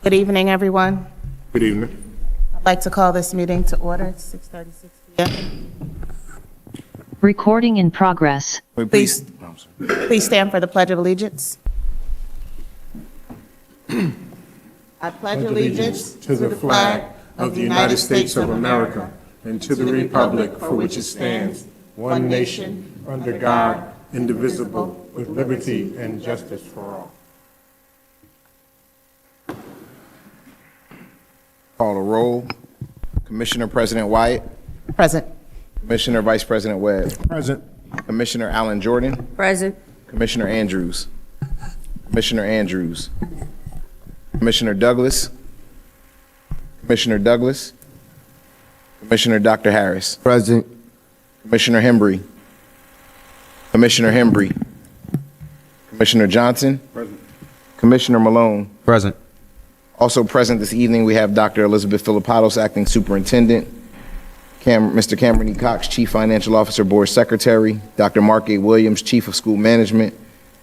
Good evening, everyone. Good evening. I'd like to call this meeting to order. It's 6:36 p.m. Recording in progress. Please stand for the Pledge of Allegiance. I pledge allegiance To the flag of the United States of America and to the republic for which it stands, one nation, under God, indivisible, with liberty and justice for all. Call a roll. Commissioner President Wyatt. Present. Commissioner Vice President Webb. Present. Commissioner Allen Jordan. Present. Commissioner Andrews. Commissioner Andrews. Commissioner Douglas. Commissioner Douglas. Commissioner Dr. Harris. Present. Commissioner Hembry. Commissioner Hembry. Commissioner Johnson. Present. Commissioner Malone. Present. Also present this evening, we have Dr. Elizabeth Philippatos, Acting Superintendent, Mr. Cameron E. Cox, Chief Financial Officer, Board Secretary, Dr. Mark A. Williams, Chief of School Management,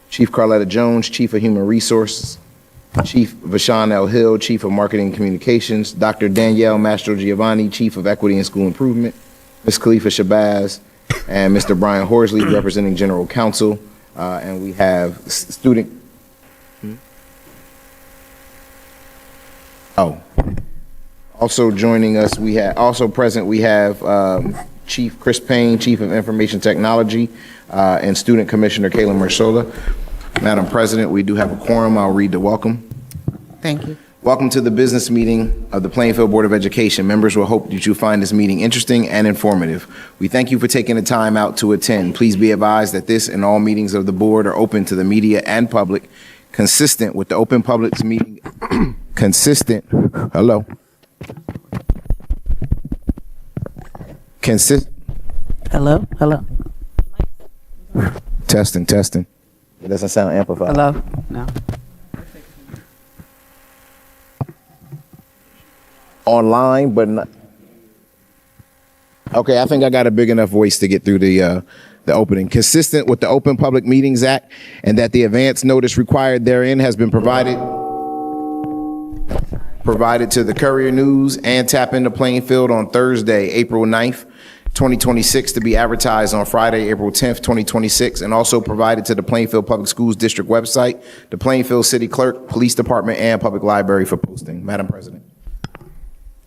Chief Carletta Jones, Chief of Human Resources, Chief Vashawn L. Hill, Chief of Marketing and Communications, Dr. Danielle Mastro Giovanni, Chief of Equity and School Improvement, Ms. Khalifa Shabazz, and Mr. Brian Horsley, representing General Counsel, and we have student. Also joining us, we have Chief Chris Payne, Chief of Information Technology, and Student Commissioner Kayla Mersola. Madam President, we do have a quorum. I'll read the welcome. Thank you. Welcome to the business meeting of the Plainfield Board of Education. Members will hope that you find this meeting interesting and informative. We thank you for taking the time out to attend. Please be advised that this and all meetings of the board are open to the media and public, consistent with the Open Public Meeting hello. Hello. Testing. It doesn't sound amplified. Hello? No. Online, but not. Okay, I think I got a big enough voice to get through the opening. Consistent with the Open Public Meetings Act and that the advance notice required therein has been provided to the Courier News and Tap into Plainfield on Thursday, April 9th, 2026, to be advertised on Friday, April 10th, 2026, and also provided to the Plainfield Public Schools District website, the Plainfield City Clerk, Police Department, and Public Library for posting. Madam President.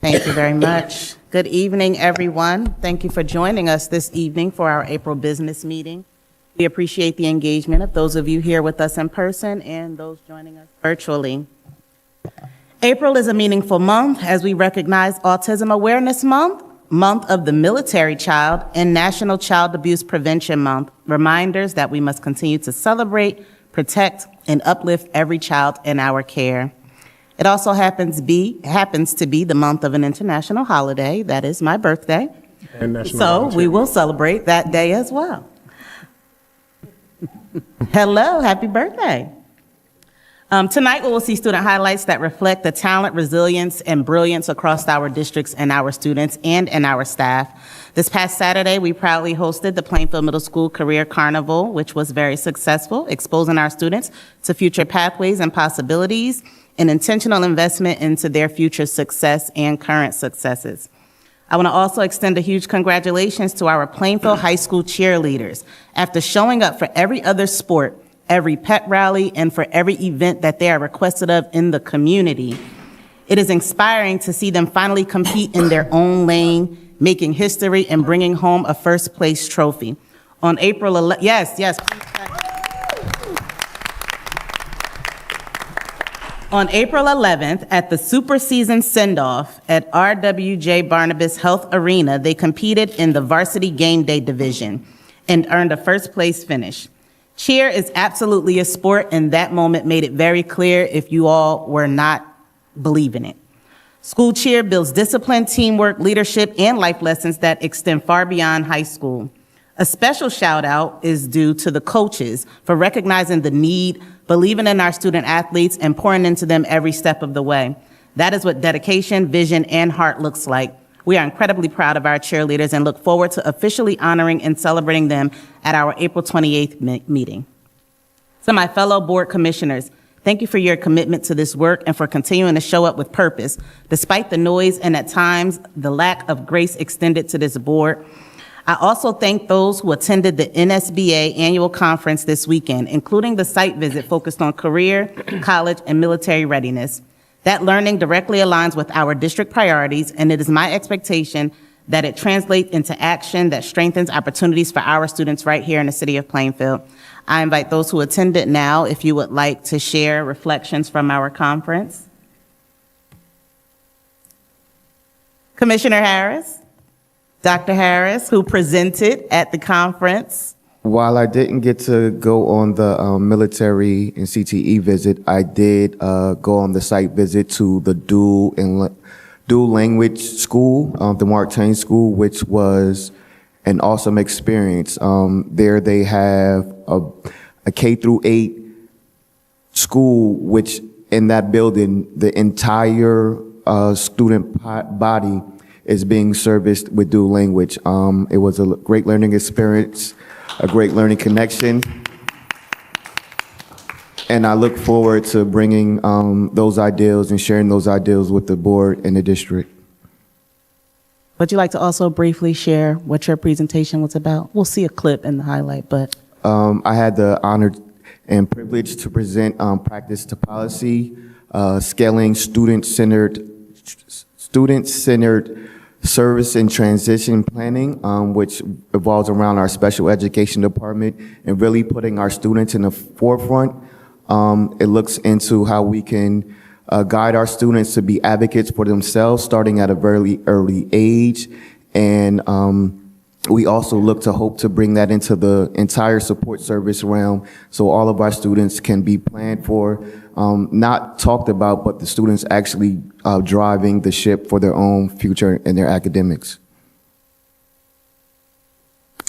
Thank you very much. Good evening, everyone. Thank you for joining us this evening for our April business meeting. We appreciate the engagement of those of you here with us in person and those joining us virtually. April is a meaningful month as we recognize Autism Awareness Month, Month of the Military Child, and National Child Abuse Prevention Month, reminders that we must continue to celebrate, protect, and uplift every child in our care. It also happens to be the month of an international holiday. That is my birthday. And National So Volunteer we will celebrate that day as well. Hello, happy birthday. Tonight, we will see student highlights that reflect the talent, resilience, and brilliance across our districts and our students and our staff. This past Saturday, we proudly hosted the Plainfield Middle School Career Carnival, which was very successful, exposing our students to future pathways and possibilities, and intentional investment into their future success and current successes. I want to also extend a huge congratulations to our Plainfield High School cheerleaders. After showing up for every other sport, every pep rally, and for every event that they are requested of in the community, it is inspiring to see them finally compete in their own lane, making history and bringing home a first place trophy. On April 11th, yes. On April 11th, at the Super Season Send-Off at RWJ Barnabas Health Arena, they competed in the Varsity Game Day Division and earned a first place finish. Cheer is absolutely a sport, and that moment made it very clear if you all were not believing it. School cheer builds discipline, teamwork, leadership, and life lessons that extend far beyond high school. A special shout out is due to the coaches for recognizing the need, believing in our student athletes, and pouring into them every step of the way. That is what dedication, vision, and heart looks like. We are incredibly proud of our cheerleaders and look forward to officially honoring and celebrating them at our April 28th meeting. To my fellow board commissioners, Thank you for your commitment to this work and for continuing to show up with purpose, despite the noise and at times the lack of grace extended to this board. I also thank those who attended the NSBA annual conference this weekend, including the site visit focused on career, college, and military readiness. That learning directly aligns with our district priorities, and it is my expectation that it translates into action that strengthens opportunities for our students right here in the city of Plainfield. I invite those who attended now, if you would like to share reflections from our conference. Commissioner Harris, Dr. Harris, who presented at the conference. While I didn't get to go on the military and CTE visit, I did go on the site visit to the dual language school, the Mark Twain School, which was an awesome experience. There they have a K through 8 school, which in that building, the entire student body is being serviced with dual language. It was a great learning experience, a great learning connection. And I look forward to bringing those ideals and sharing those ideals with the board and the district. Would you like to also briefly share what your presentation was about? We'll see a clip in the highlight, but. I had the honor and privilege to present Practice to Policy, Scaling Student-Centered Service and Transition Planning, which revolves around our special education department and really putting our students in the forefront. It looks into how we can guide our students to be advocates for themselves, starting at a very early age. And we also hope to bring that into the entire support service realm, so all of our students can be planned for, not talked about, but the students actually driving the ship for their own future in their academics.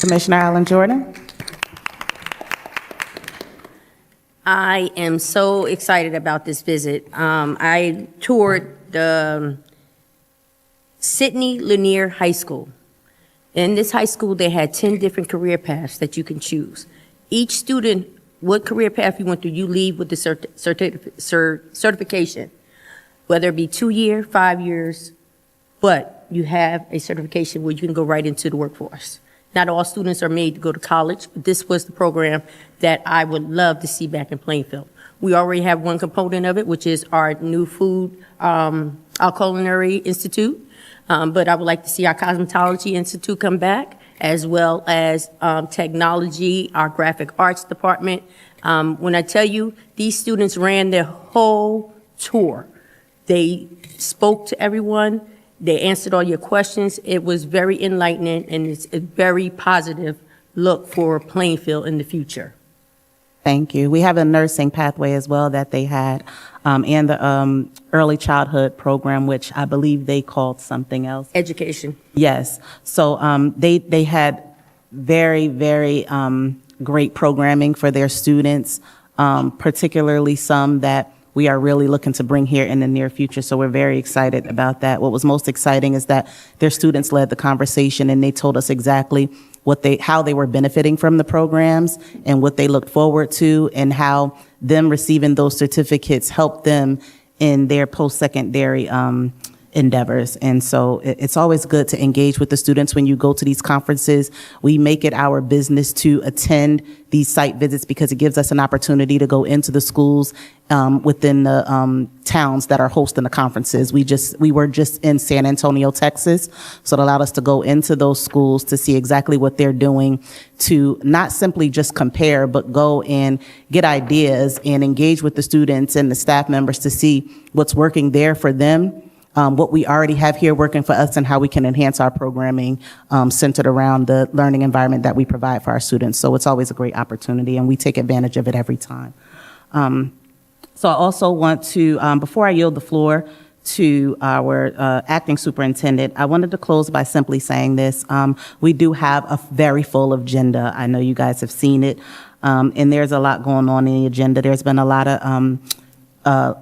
Commissioner Allen Jordan. I am so excited about this visit. I toured the Sidney Lanier High School. In this high school, they had 10 different career paths that you can choose. Each student, what career path you went through, you leave with the certification, whether it be 2 years, 5 years, but you have a certification where you can go right into the workforce. Not all students are made to go to college, but this was the program that I would love to see back in Plainfield. We already have one component of it, which is our new food, our culinary institute. But I would like to see our cosmetology institute come back, as well as technology, our graphic arts department. When I tell you, these students ran their whole tour. They spoke to everyone. They answered all your questions. It was very enlightening, and it's a very positive look for Plainfield in the future. Thank you. We have a nursing pathway as well that they had, and the early childhood program, which I believe they called something else. Education. Yes. So they had very, very great programming for their students, particularly some that we are really looking to bring here in the near future. So we're very excited about that. What was most exciting is that their students led the conversation, and they told us exactly how they were benefiting from the programs and what they looked forward to, and how them receiving those certificates helped them in their post-secondary endeavors. And so it's always good to engage with the students when you go to these conferences. We make it our business to attend these site visits because it gives us an opportunity to go into the schools within the towns that are hosting the conferences. We were just in San Antonio, Texas, so it allowed us to go into those schools to see exactly what they're doing, to not simply just compare, but go and get ideas and engage with the students and the staff members to see what's working there for them, what we already have here working for us, and how we can enhance our programming centered around the learning environment that we provide for our students. So it's always a great opportunity, and we take advantage of it every time. So I also want to, before I yield the floor to our acting superintendent, I wanted to close by simply saying this. We do have a very full agenda. I know you guys have seen it, and there's a lot going on in the agenda. There's been a lot of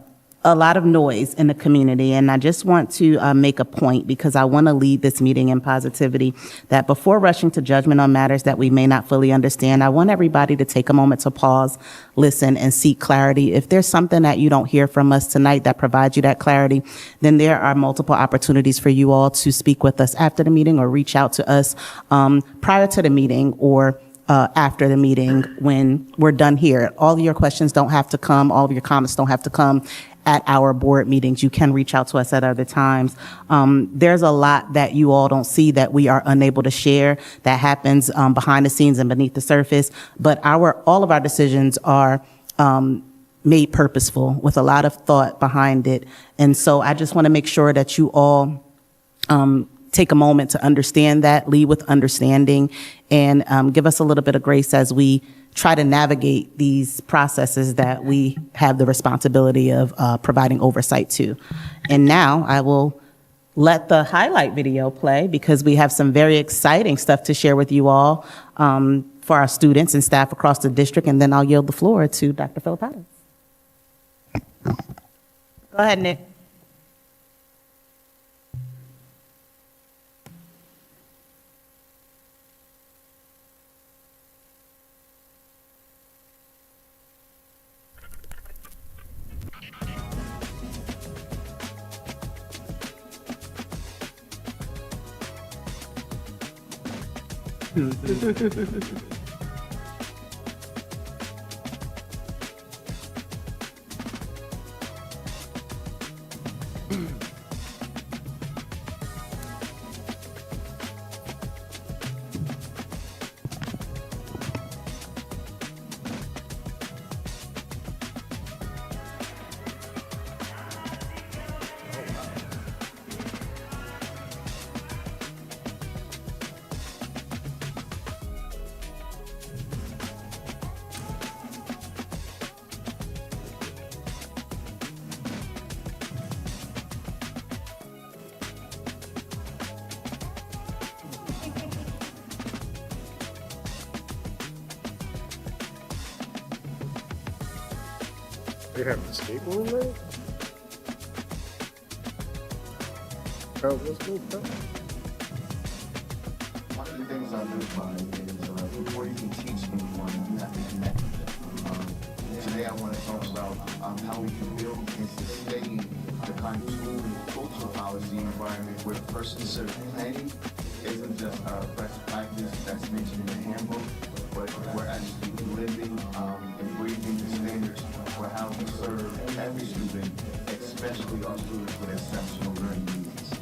a lot of noise in the community, and I just want to make a point, because I want to lead this meeting in positivity, that before rushing to judgment on matters that we may not fully understand, I want everybody to take a moment to pause, listen, and seek clarity. If there's something that you don't hear from us tonight that provides you that clarity, then there are multiple opportunities for you all to speak with us after the meeting or reach out to us prior to the meeting or after the meeting when we're done here. All of your questions don't have to come, all of your comments don't have to come at our board meetings. You can reach out to us at other times. There's a lot that you all don't see that we are unable to share that happens behind the scenes and beneath the surface, but all of our decisions are made purposeful with a lot of thought behind it. And so I just want to make sure that you all take a moment to understand that, lead with understanding, and give us a little bit of grace as we try to navigate these processes that we have the responsibility of providing oversight to. And now I will let the highlight video play, because we have some very exciting stuff to share with you all for our students and staff across the district, and then I'll yield the floor to Dr. Philippatos. Go ahead, Nick. They have an escape room there? Charles, let's move that. One of the things I live by is before you can teach anyone, you have to connect with them. Today I want to talk about how we can build and sustain the kind of school and cultural policy environment where person-centered planning isn't just a best practice that's mentioned in the handbook, but we're actually living and breathing the standards for how we serve every student, especially our students with exceptional learning needs.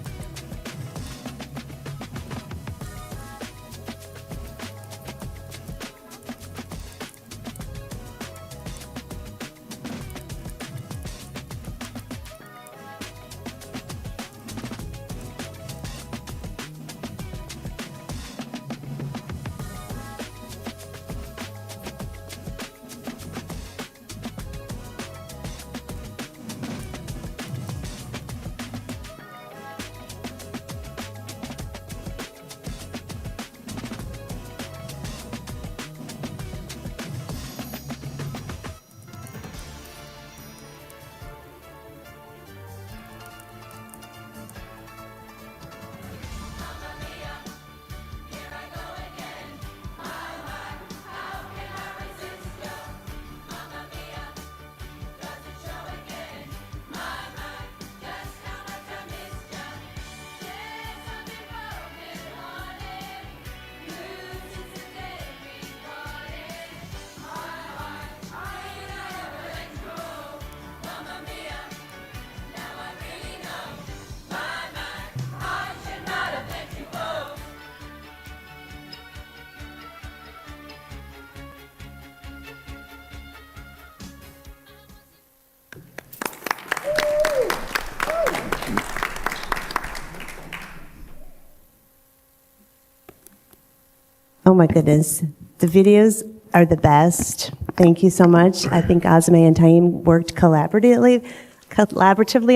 Oh my goodness. The videos are the best. Thank you so much. I think Azme and Taim worked collaboratively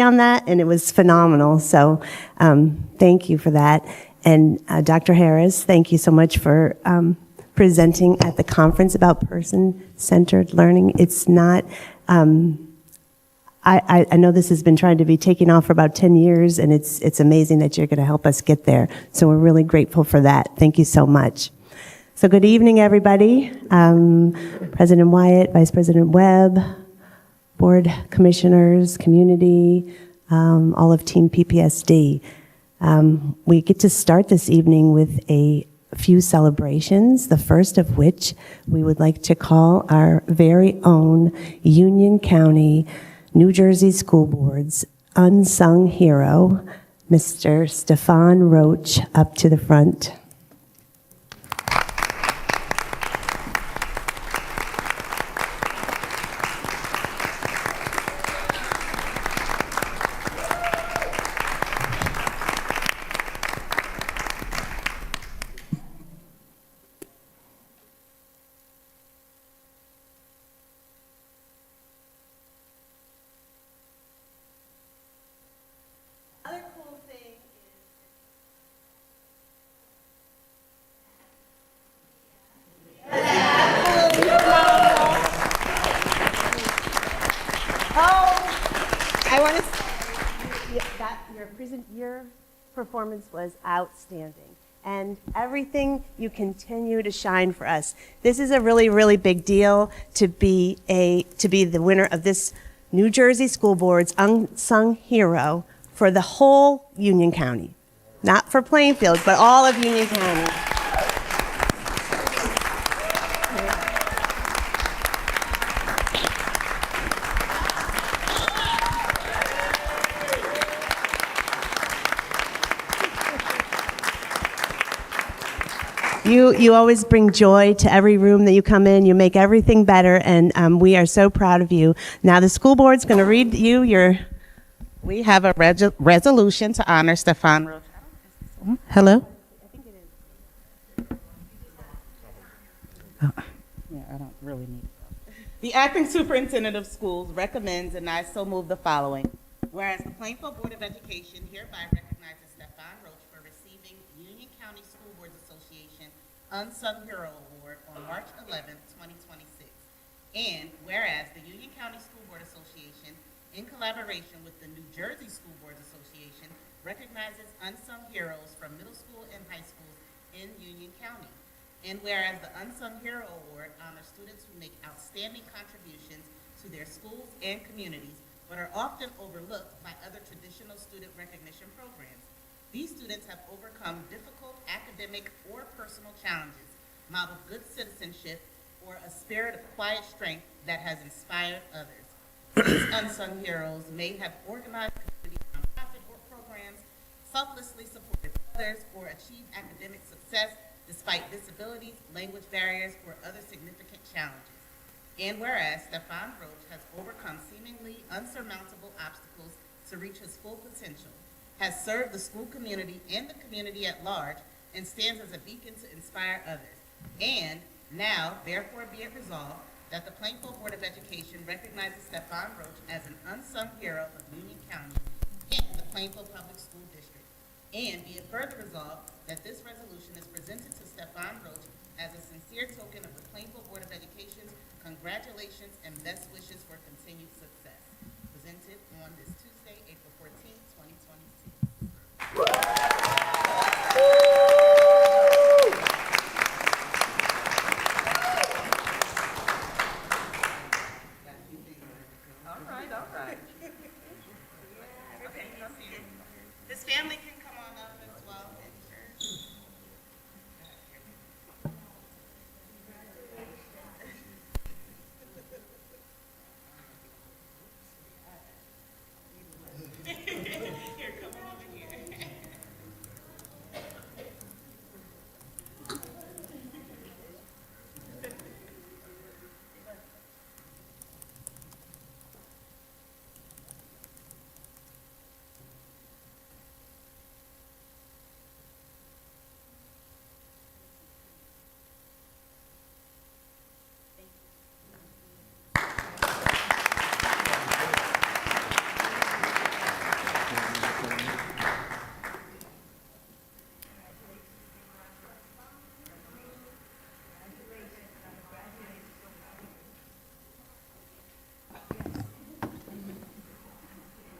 on that, and it was phenomenal. So thank you for that. And Dr. Harris, thank you so much for presenting at the conference about person-centered learning. It's not, I know this has been trying to be taking off for about 10 years, and it's amazing that you're going to help us get there. So we're really grateful for that. Thank you so much. So good evening, everybody. President Wyatt, Vice President Webb, board commissioners, community, all of Team PPSD. We get to start this evening with a few celebrations, the first of which we would like to call our very own Union County, New Jersey School Board's unsung hero, Mr. Stefan Roach, up to the front. I want to say that your performance was outstanding, and everything you continue to shine for us. This is a really, really big deal to be the winner of this New Jersey School Board's unsung hero for the whole Union County, not for Plainfield, but all of Union County. You always bring joy to every room that you come in. You make everything better, and we are so proud of you. Now the school board's going to read you We have a resolution to honor Stefan Roach. Hello? Oh, yeah, I don't really need it. The acting superintendent of schools recommends, and I so move the following. Whereas the Plainfield Board of Education hereby recognizes Stefan Roach for receiving Union County School Boards Association Unsung Hero Award on March 11, 2026. And whereas the Union County School Board Association, in collaboration with the New Jersey School Boards Association, recognizes unsung heroes from middle school and high schools in Union County. And whereas the Unsung Hero Award honors students who make outstanding contributions to their schools and communities, but are often overlooked by other traditional student recognition programs. These students have overcome difficult academic or personal challenges, modeled good citizenship, or a spirit of quiet strength that has inspired others. These unsung heroes may have organized community nonprofit programs, selflessly supported others, or achieved academic success despite disabilities, language barriers, or other significant challenges. And whereas Stefan Roach has overcome seemingly unsurmountable obstacles to reach his full potential, has served the school community and the community at large, and stands as a beacon to inspire others. And now, therefore be it resolved that the Plainfield Board of Education recognizes Stefan Roach as an unsung hero of Union County and the Plainfield Public School District. And be it further resolved that this resolution is presented to Stefan Roach as a sincere token of the Plainfield Board of Education's congratulations and best wishes for continued success. Presented on this Tuesday, April 14th, 2022. This family can come on up as well. Here, come on over here.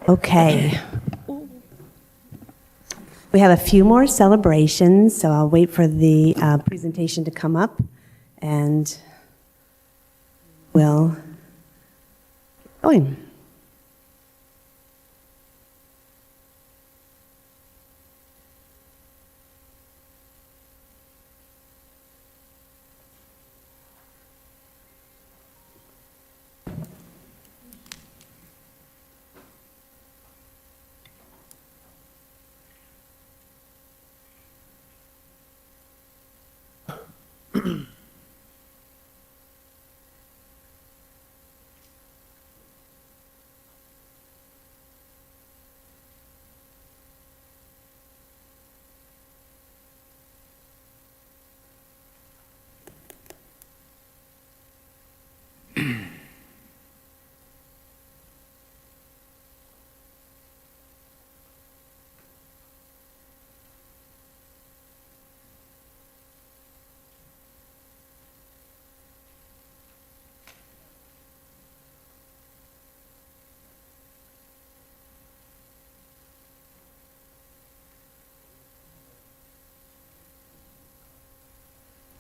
Okay. We have a few more celebrations, so I'll wait for the presentation to come up, and we'll keep going.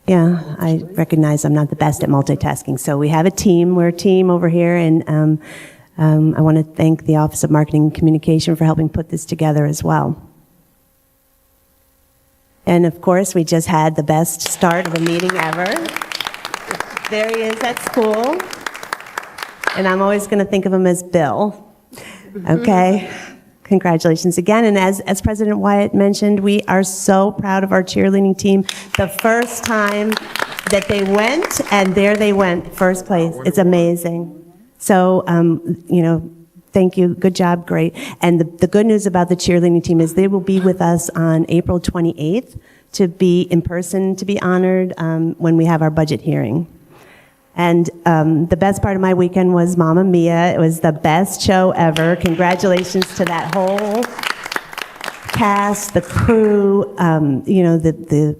Yeah, I recognize I'm not the best at multitasking. So we have a team. We're a team over here, and I want to thank the Office of Marketing and Communication for helping put this together as well. And of course, we just had the best start of a meeting ever. There he is at school. And I'm always going to think of him as Bill. Okay? Congratulations again. And as President Wyatt mentioned, we are so proud of our cheerleading team. The first time that they went, and there they went, first place. It's amazing. So, thank you. Good job. Great. And the good news about the cheerleading team is they will be with us on April 28th to be in person, to be honored when we have our budget hearing. And the best part of my weekend was Mamma Mia. It was the best show ever. Congratulations to that whole cast, the crew, the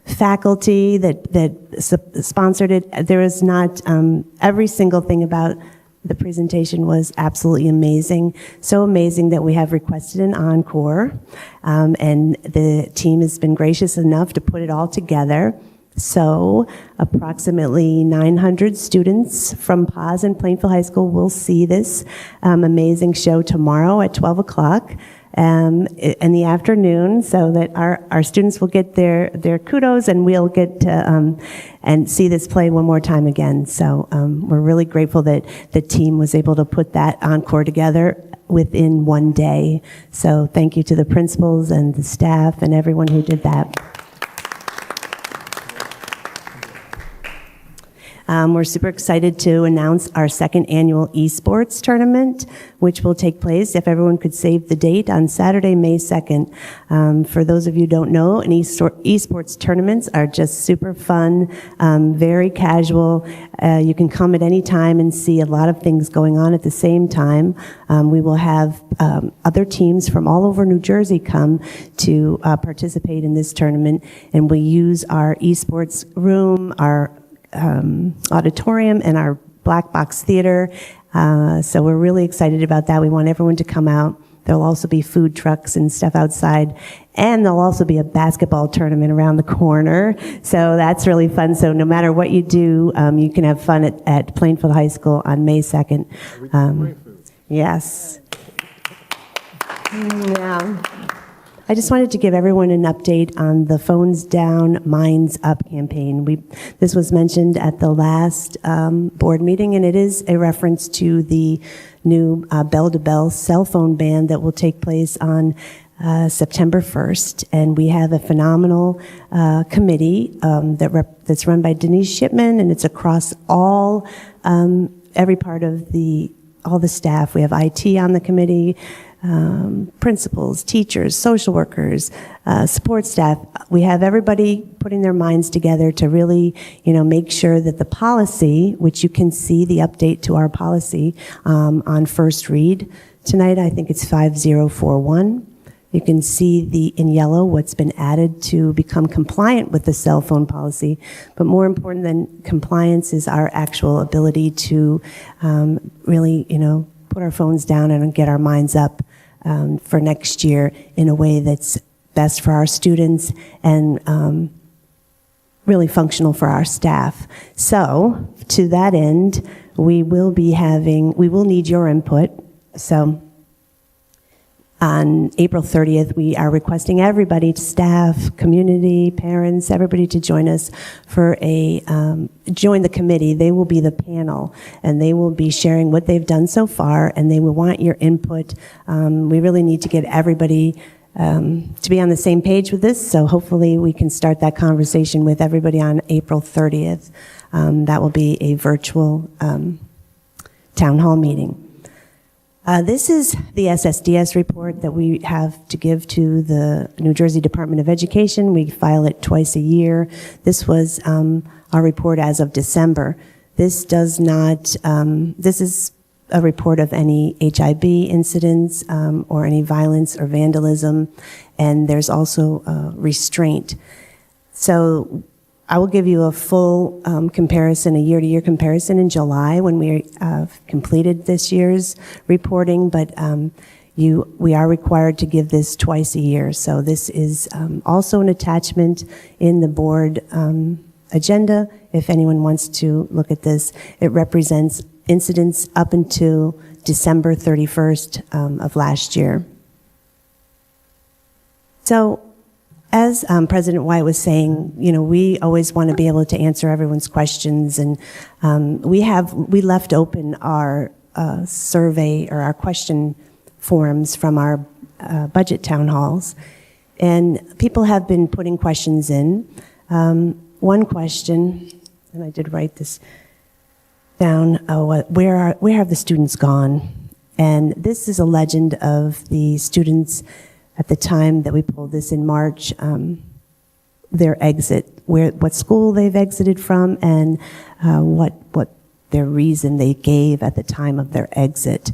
faculty that sponsored it. There was not, every single thing about the presentation was absolutely amazing. So amazing that we have requested an encore. And the team has been gracious enough to put it all together. So approximately 900 students from Paz and Plainfield High School will see this amazing show tomorrow at 12 o'clock in the afternoon, so that our students will get their kudos, and we'll get to and see this play one more time again. So we're really grateful that the team was able to put that encore together within one day. So thank you to the principals and the staff and everyone who did that. We're super excited to announce our second annual esports tournament, which will take place, if everyone could save the date, on Saturday, May 2nd. For those of you who don't know, esports tournaments are just super fun, very casual. You can come at any time and see a lot of things going on at the same time. We will have other teams from all over New Jersey come to participate in this tournament, and we use our esports room, our auditorium, and our black box theater. So we're really excited about that. We want everyone to come out. There'll also be food trucks and stuff outside, and there'll also be a basketball tournament around the corner. So that's really fun. So no matter what you do, you can have fun at Plainfield High School on May 2nd. Yes. Yeah. I just wanted to give everyone an update on the Phones Down, Minds Up campaign. This was mentioned at the last board meeting, and it is a reference to the new bell-to-bell cell phone ban that will take place on September 1st. And we have a phenomenal committee that's run by Denise Shipman, and it's across all, every part of all the staff. We have IT on the committee, principals, teachers, social workers, support staff. We have everybody putting their minds together to really, make sure that the policy, which you can see the update to our policy on first read tonight, I think it's 5041. You can see in yellow what's been added to become compliant with the cell phone policy. But more important than compliance is our actual ability to really, put our phones down and get our minds up for next year in a way that's best for our students and really functional for our staff. So, to that end, we will need your input. So, on April 30th, we are requesting everybody, staff, community, parents, everybody to join us for join the committee. They will be the panel, and they will be sharing what they've done so far, and they will want your input. We really need to get everybody to be on the same page with this, so hopefully we can start that conversation with everybody on April 30th. That will be a virtual town hall meeting. This is the SSDS report that we have to give to the New Jersey Department of Education. We file it twice a year. This was our report as of December. This does not, this is a report of any HIB incidents or any violence or vandalism, and there's also restraint. So I will give you a full comparison, a year-to-year comparison in July when we completed this year's reporting, but we are required to give this twice a year. So this is also an attachment in the board agenda. If anyone wants to look at this, it represents incidents up until December 31st of last year. So, as President White was saying, we always want to be able to answer everyone's questions, and we left open our survey or our question forms from our budget town halls, and people have been putting questions in. One question, and I did write this down, where have the students gone? And this is a legend of the students at the time that we pulled this in March, their exit, what school they've exited from, and what their reason they gave at the time of their exit.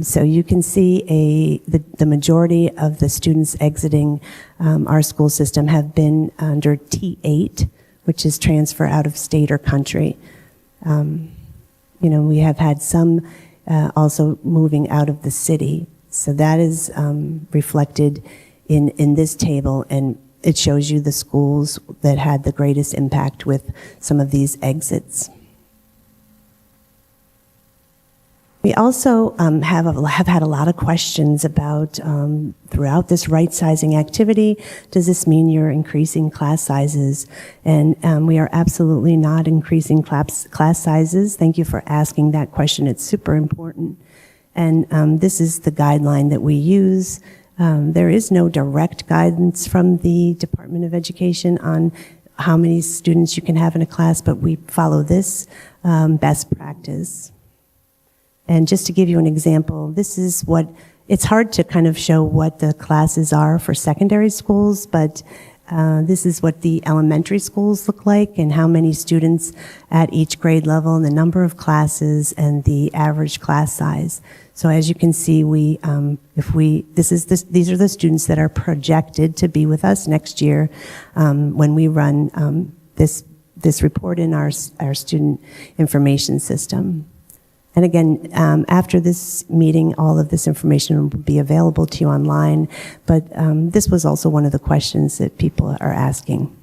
So you can see the majority of the students exiting our school system have been under T8, which is transfer out of state or country. We have had some also moving out of the city. So that is reflected in this table, and it shows you the schools that had the greatest impact with some of these exits. We also have had a lot of questions about, throughout this right-sizing activity, does this mean you're increasing class sizes? And we are absolutely not increasing class sizes. Thank you for asking that question. It's super important. And this is the guideline that we use. There is no direct guidance from the Department of Education on how many students you can have in a class, but we follow this best practice. And just to give you an example, this is it's hard to kind of show what the classes are for secondary schools, but this is what the elementary schools look like and how many students at each grade level and the number of classes and the average class size. So as you can see, these are the students that are projected to be with us next year when we run this report in our student information system. And again, after this meeting, all of this information will be available to you online, but this was also one of the questions that people are asking.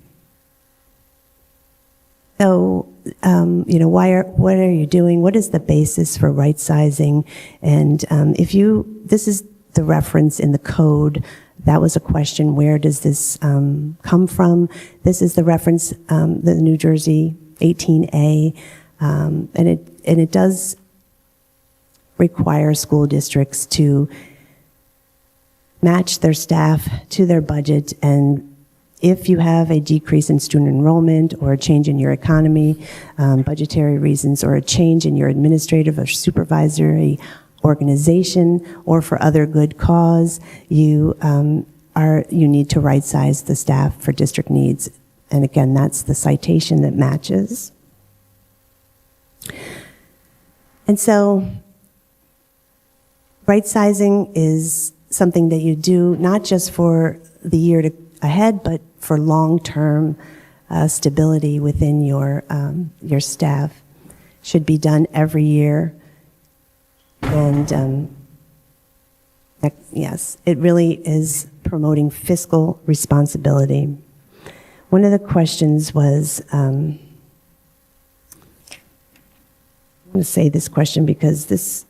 So, what are you doing? What is the basis for right sizing? And this is the reference in the code. That was a question, where does this come from? This is the reference, the New Jersey 18A, and it does require school districts to match their staff to their budget, and if you have a decrease in student enrollment or a change in your economy, budgetary reasons, or a change in your administrative or supervisory organization, or for other good cause, you need to right size the staff for district needs. And again, that's the citation that matches. And so, right sizing is something that you do not just for the year ahead, but for long-term stability within your staff. Should be done every year. And yes, it really is promoting fiscal responsibility. One of the questions was, I'm going to say this question because this,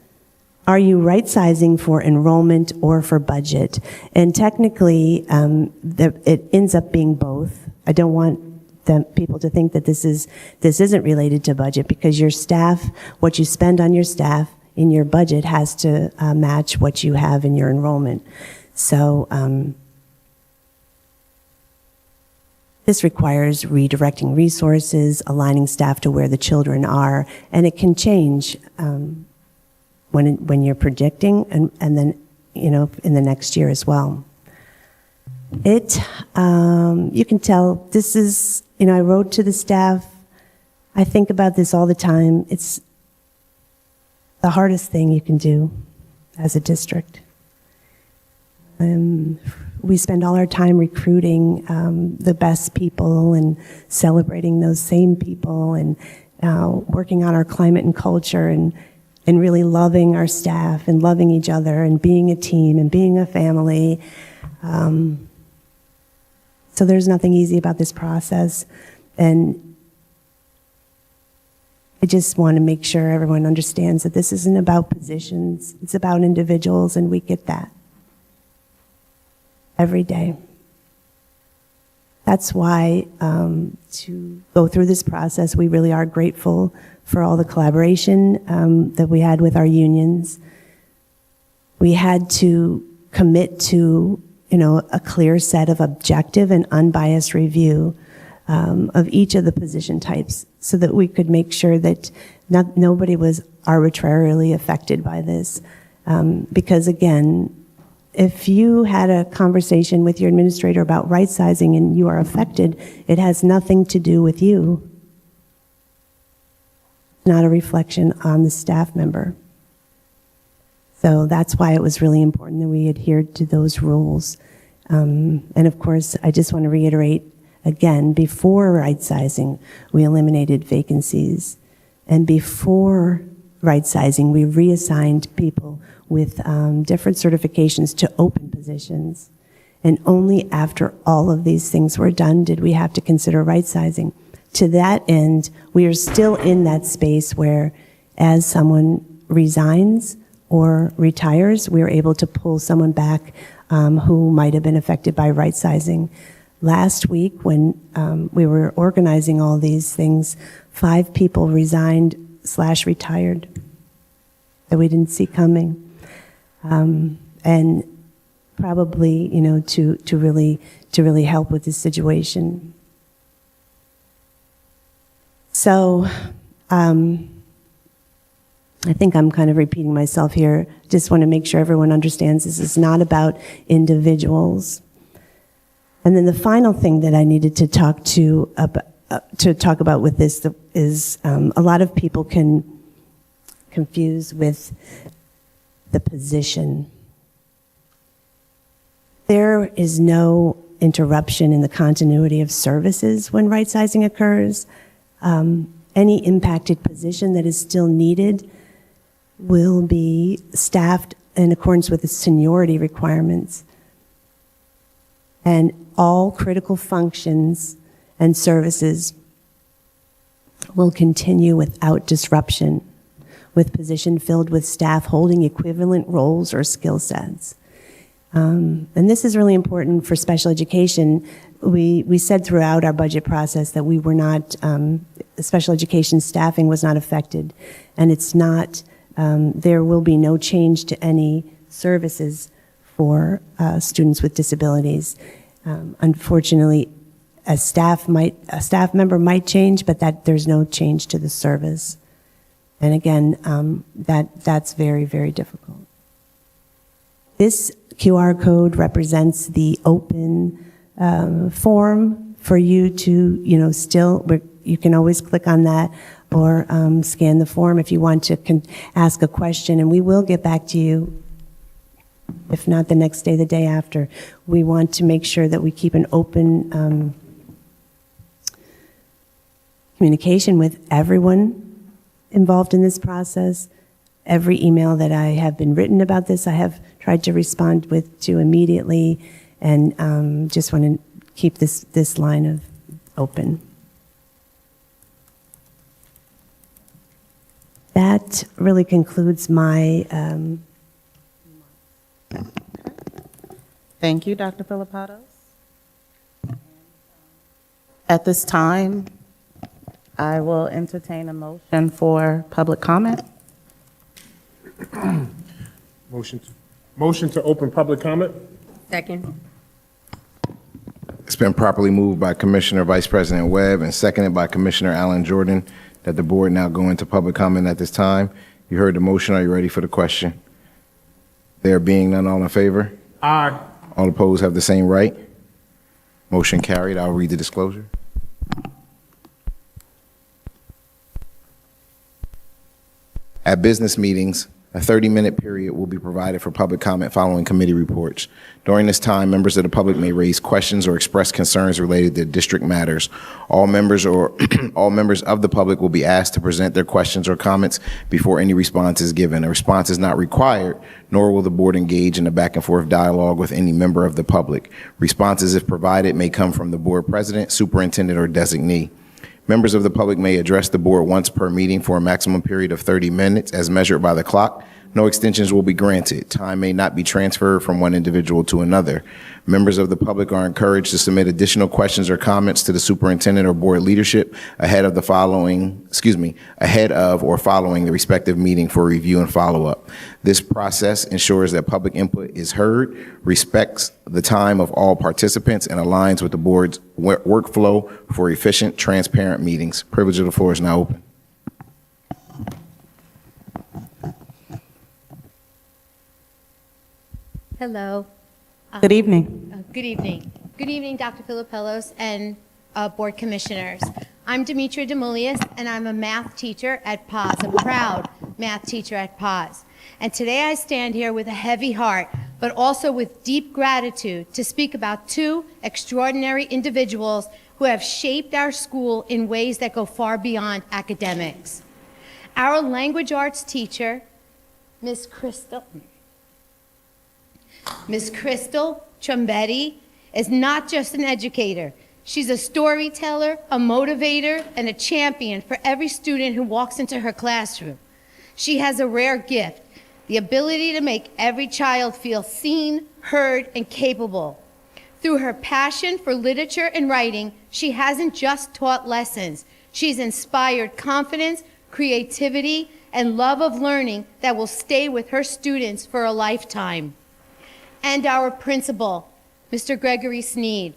are you right-sizing for enrollment or for budget? And technically, it ends up being both. I don't want people to think that this isn't related to budget, because your staff, what you spend on your staff in your budget has to match what you have in your enrollment. So this requires redirecting resources, aligning staff to where the children are, and it can change when you're predicting, and then, in the next year as well. You can tell this is, I wrote to the staff. I think about this all the time. It's the hardest thing you can do as a district. We spend all our time recruiting the best people and celebrating those same people, and working on our climate and culture, and really loving our staff and loving each other and being a team and being a family. So there's nothing easy about this process. And I just want to make sure everyone understands that this isn't about positions. It's about individuals, and we get that every day. That's why, to go through this process, we really are grateful for all the collaboration that we had with our unions. We had to commit to, a clear set of objective and unbiased review of each of the position types, so that we could make sure that nobody was arbitrarily affected by this. Because again, if you had a conversation with your administrator about right sizing and you are affected, it has nothing to do with you. Not a reflection on the staff member. So that's why it was really important that we adhered to those rules. And of course, I just want to reiterate again, before right sizing, we eliminated vacancies. And before right sizing, we reassigned people with different certifications to open positions. And only after all of these things were done did we have to consider right sizing. To that end, we are still in that space where, as someone resigns or retires, we are able to pull someone back who might have been affected by right sizing. Last week, when we were organizing all these things, 5 people resigned/retired that we didn't see coming. And probably, to really help with this situation. So, I think I'm kind of repeating myself here. Just want to make sure everyone understands this is not about individuals. And then the final thing that I needed to talk about with this is a lot of people can confuse with the position. There is no interruption in the continuity of services when right sizing occurs. Any impacted position that is still needed will be staffed in accordance with the seniority requirements. And all critical functions and services will continue without disruption, with position filled with staff holding equivalent roles or skill sets. And this is really important for special education. We said throughout our budget process that we were not, special education staffing was not affected, and it's not, there will be no change to any services for students with disabilities. Unfortunately, a staff member might change, but that there's no change to the service. And again, that's very, very difficult. This QR code represents the open form for you to, you can always click on that or scan the form if you want to ask a question, and we will get back to you, if not the next day, the day after. We want to make sure that we keep an open communication with everyone involved in this process. every email that I have been written about this, I have tried to respond to immediately, and just want to keep this line of open. That really concludes my. Thank you, Dr. Filipatos. At this time, I will entertain a motion for public comment. Motion to open public comment? Second. It's been properly moved by Commissioner Vice President Webb and seconded by Commissioner Allen Jordan that the board now go into public comment at this time. You heard the motion. Are you ready for the question? There being none, all in favor? Aye. All opposed have the same right. Motion carried. I'll read the disclosure. At business meetings, a 30-minute period will be provided for public comment following committee reports. During this time, members of the public may raise questions or express concerns related to district matters. All members of the public will be asked to present their questions or comments before any response is given. A response is not required, nor will the board engage in a back and forth dialogue with any member of the public. Responses, if provided, may come from the board president, superintendent, or designee. Members of the public may address the board once per meeting for a maximum period of 30 minutes as measured by the clock. No extensions will be granted. Time may not be transferred from one individual to another. Members of the public are encouraged to submit additional questions or comments to the superintendent or board leadership ahead of or following the respective meeting for review and follow-up. This process ensures that public input is heard, respects the time of all participants, and aligns with the board's workflow for efficient, transparent meetings. Privilege of the floor is now open. Hello. Good evening. Good evening. Good evening, Dr. Filipatos and board commissioners. I'm Demetria Demoulias, and I'm a math teacher at PAS, a proud math teacher at PAS. And today I stand here with a heavy heart, but also with deep gratitude to speak about two extraordinary individuals who have shaped our school in ways that go far beyond academics. Our language arts teacher, Miss Crystal Trombetti, is not just an educator. She's a storyteller, a motivator, and a champion for every student who walks into her classroom. She has a rare gift, the ability to make every child feel seen, heard, and capable. Through her passion for literature and writing, she hasn't just taught lessons. She's inspired confidence, creativity, and love of learning that will stay with her students for a lifetime. And our principal, Mr. Gregory Sneed,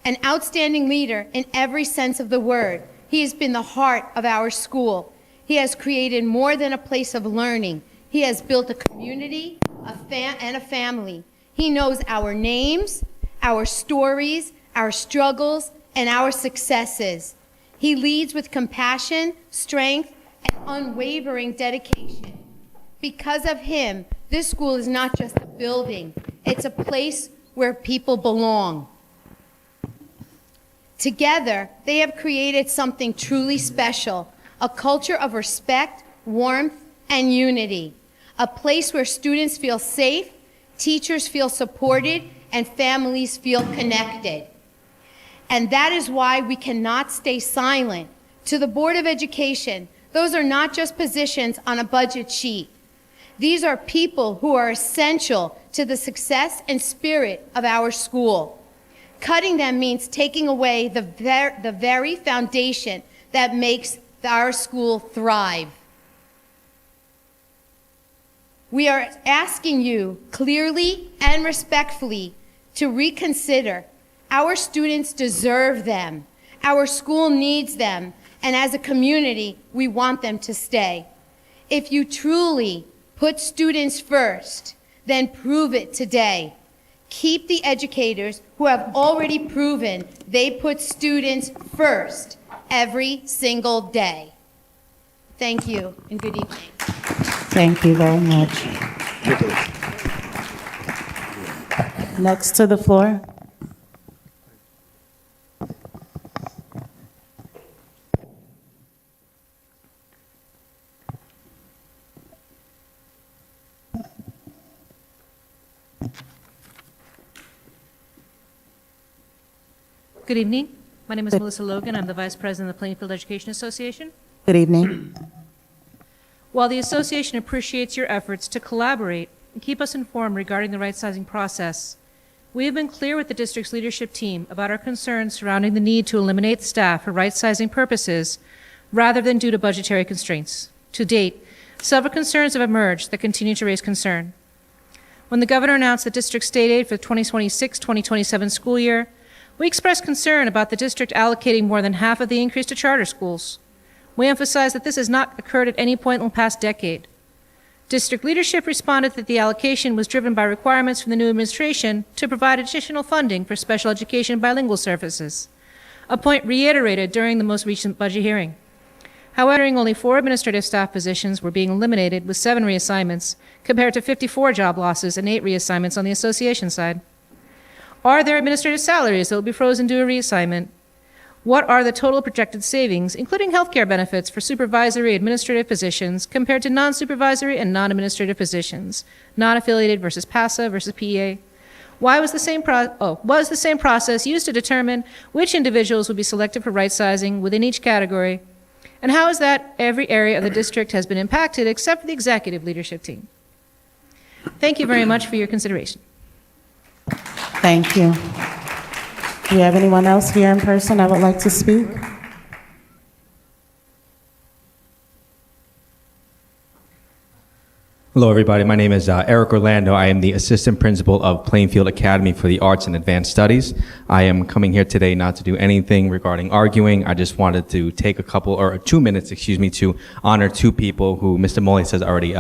an outstanding leader in every sense of the word. He has been the heart of our school. He has created more than a place of learning. He has built a community, and a family. He knows our names, our stories, our struggles, and our successes. He leads with compassion, strength, and unwavering dedication. Because of him, this school is not just a building. It's a place where people belong. Together, they have created something truly special, a culture of respect, warmth, and unity, a place where students feel safe, teachers feel supported, and families feel connected. And that is why we cannot stay silent. To the Board of Education, those are not just positions on a budget sheet. These are people who are essential to the success and spirit of our school. Cutting them means taking away the very foundation that makes our school thrive. We are asking you clearly and respectfully to reconsider. Our students deserve them. Our school needs them. And as a community, we want them to stay. If you truly put students first, then prove it today. Keep the educators who have already proven they put students first every single day. Thank you, and good evening. Thank you very much. Next to the floor. Good evening. My name is Melissa Logan. I'm the Vice President of the Plainfield Education Association. Good evening. While the association appreciates your efforts to collaborate and keep us informed regarding the right-sizing process, we have been clear with the district's leadership team about our concerns surrounding the need to eliminate staff for right-sizing purposes rather than due to budgetary constraints. To date, several concerns have emerged that continue to raise concern. When the governor announced the district's state aid for the 2026-2027 school year, we expressed concern about the district allocating more than half of the increase to charter schools. We emphasized that this has not occurred at any point in the past decade. District leadership responded that the allocation was driven by requirements from the new administration to provide additional funding for special education bilingual services, a point reiterated during the most recent budget hearing. However, only 4 administrative staff positions were being eliminated with 7 reassignments, compared to 54 job losses and 8 reassignments on the association side. Are there administrative salaries that will be frozen due to reassignment? What are the total projected savings, including health care benefits for supervisory administrative positions compared to non-supervisory and non-administrative positions, non-affiliated versus PASA versus PEA? Was the same process used to determine which individuals would be selected for right-sizing within each category? And how is that every area of the district has been impacted except for the executive leadership team? Thank you very much for your consideration. Thank you. Do you have anyone else here in person that would like to speak? Hello, everybody. My name is Eric Orlando. I am the assistant principal of Plainfield Academy for the Arts and Advanced Studies. I am coming here today not to do anything regarding arguing. I just wanted to take 2 minutes, to honor 2 people who Mr. Moles has already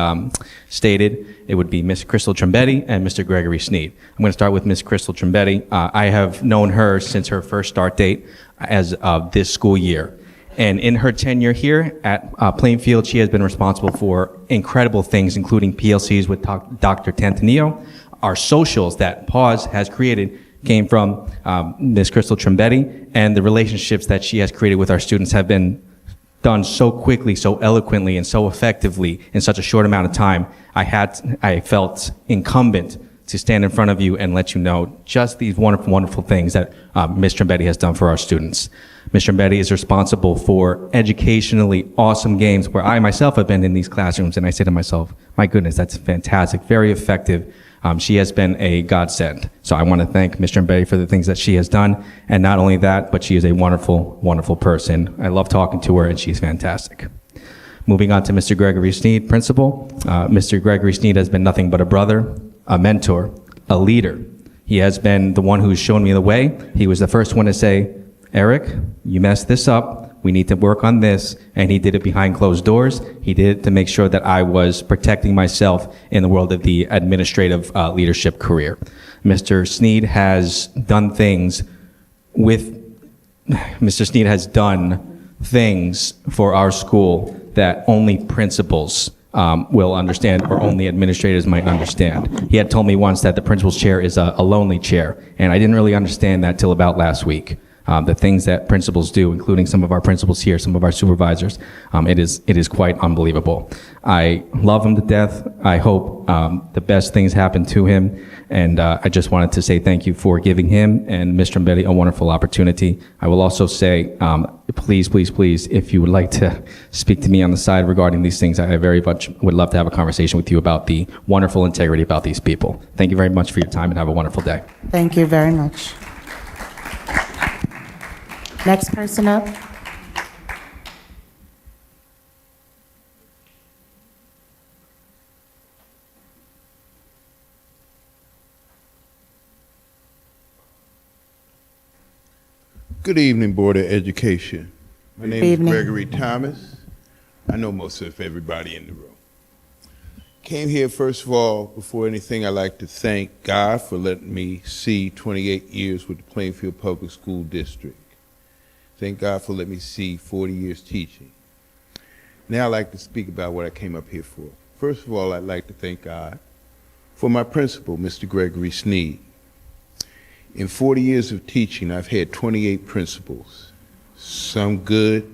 stated. It would be Ms. Crystal Trombetti and Mr. Gregory Sneed. I'm going to start with Ms. Crystal Trombetti. I have known her since her first start date as of this school year. And in her tenure here at Plainfield, she has been responsible for incredible things, including PLCs with Dr. Tantanillo. Our socials that PAWS has created came from Ms. Crystal Trombetti, and the relationships that she has created with our students have been done so quickly, so eloquently, and so effectively in such a short amount of time. I felt incumbent to stand in front of you and let you know just these wonderful, wonderful things that Ms. Trombetti has done for our students. Ms. Trombetti is responsible for educationally awesome games where I myself have been in these classrooms, and I say to myself, my goodness, that's fantastic, very effective. She has been a godsend. So I want to thank Ms. Trombetti for the things that she has done, and not only that, but she is a wonderful, wonderful person. I love talking to her, and she's fantastic. Moving on to Mr. Gregory Sneed, principal. Mr. Gregory Sneed has been nothing but a brother, a mentor, a leader. He has been the one who's shown me the way. He was the first one to say, Eric, you messed this up. We need to work on this. And he did it behind closed doors. He did it to make sure that I was protecting myself in the world of the administrative leadership career. Mr. Sneed has done things for our school that only principals will understand, or only administrators might understand. He had told me once that the principal's chair is a lonely chair, and I didn't really understand that till about last week. The things that principals do, including some of our principals here, some of our supervisors, it is quite unbelievable. I love him to death. I hope the best things happen to him, and I just wanted to say thank you for giving him and Ms. Trombetti a wonderful opportunity. I will also say, please, please, please, if you would like to speak to me on the side regarding these things, I very much would love to have a conversation with you about the wonderful integrity about these people. Thank you very much for your time, and have a wonderful day. Thank you very much. Next person up. Good evening, Board of Education. My name is evening. Gregory Thomas. I know most of everybody in the room. Came here, first of all, before anything, I'd like to thank God for letting me see 28 years with the Plainfield Public School District. Thank God for letting me see 40 years teaching. Now I'd like to speak about what I came up here for. First of all, I'd like to thank God for my principal, Mr. Gregory Sneed. In 40 years of teaching, I've had 28 principals, some good,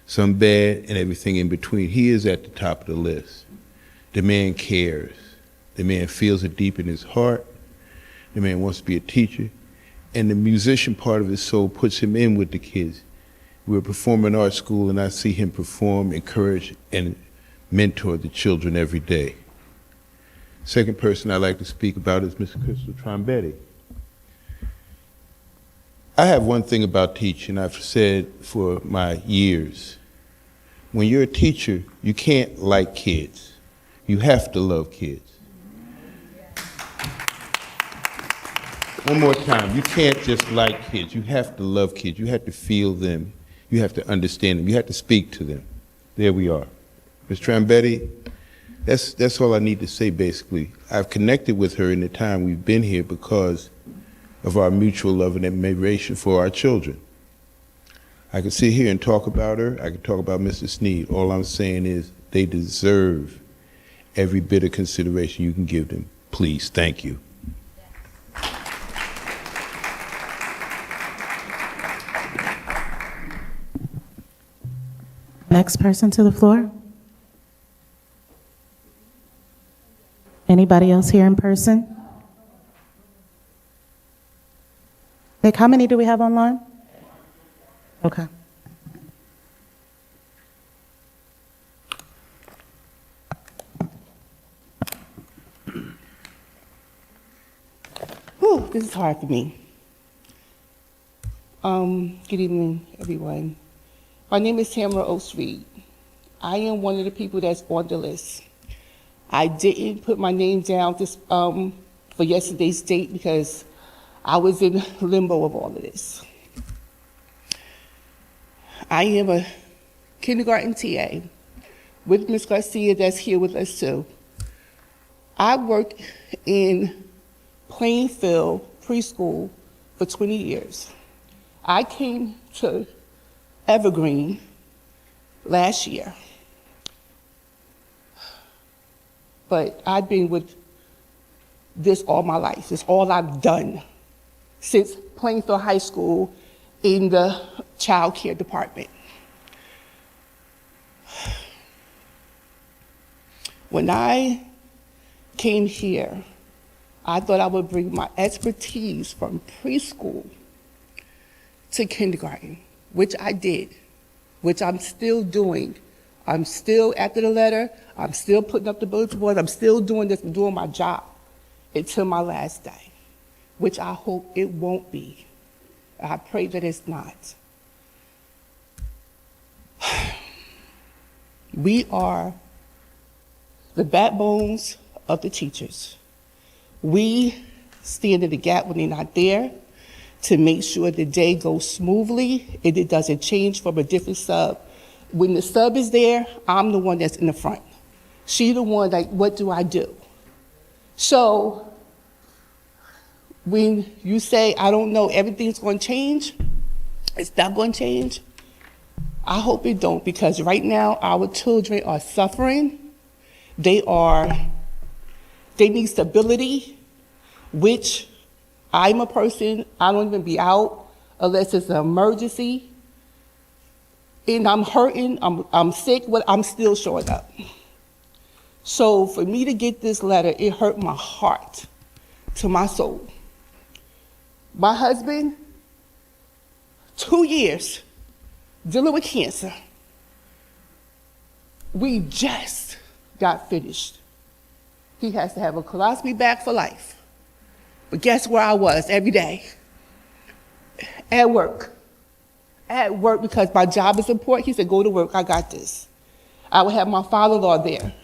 some bad, and everything in between. He is at the top of the list. The man cares. The man feels it deep in his heart. The man wants to be a teacher. and the musician part of his soul puts him in with the kids. We're a performing arts school, and I see him perform, encourage, and mentor the children every day. Second person I'd like to speak about is Mr. Crystal Trombetti. I have one thing about teaching I've said for my years. When you're a teacher, you can't like kids. You have to love kids. One more time, you can't just like kids. You have to love kids. You have to feel them. You have to understand them. You have to speak to them. There we are. Ms. Trombetti, that's all I need to say, basically. I've connected with her in the time we've been here because of our mutual love and admiration for our children. I could sit here and talk about her. I could talk about Mr. Sneed. All I'm saying is they deserve every bit of consideration you can give them. Please, thank you. Next person to the floor. Anybody else here in person? Nick, how many do we have online? Okay. Whew, this is hard for me. Good evening, everyone. My name is Tamara Oates-Reed. I am one of the people that's on the list. I didn't put my name down for yesterday's date because I was in limbo of all of this. I am a kindergarten TA with Ms. Garcia that's here with us too. I worked in Plainfield preschool for 20 years. I came to Evergreen last year, but I've been with this all my life. It's all I've done since Plainfield High School in the child care department. When I came here, I thought I would bring my expertise from preschool to kindergarten, which I did, which I'm still doing. I'm still after the letter, I'm still putting up the bulletin board, I'm still doing this, doing my job until my last day, which I hope it won't be. I pray that it's not. We are the backbones of the teachers. We stand in the gap when they're not there to make sure the day goes smoothly and it doesn't change from a different sub. When the sub is there, I'm the one that's in the front. She's the one like, what do I do? So when you say, I don't know, everything's going to change, it's not going to change, I hope it don't, because right now our children are suffering. They need stability, which I'm a person, I don't even be out unless it's an emergency. And I'm hurting, I'm sick, but I'm still showing up. So for me to get this letter, it hurt my heart to my soul. My husband, 2 years dealing with cancer. We just got finished. He has to have a colostomy bag for life. But guess where I was every day? At work. At work, because my job is important. He said, go to work, I got this. I would have my father-in-law there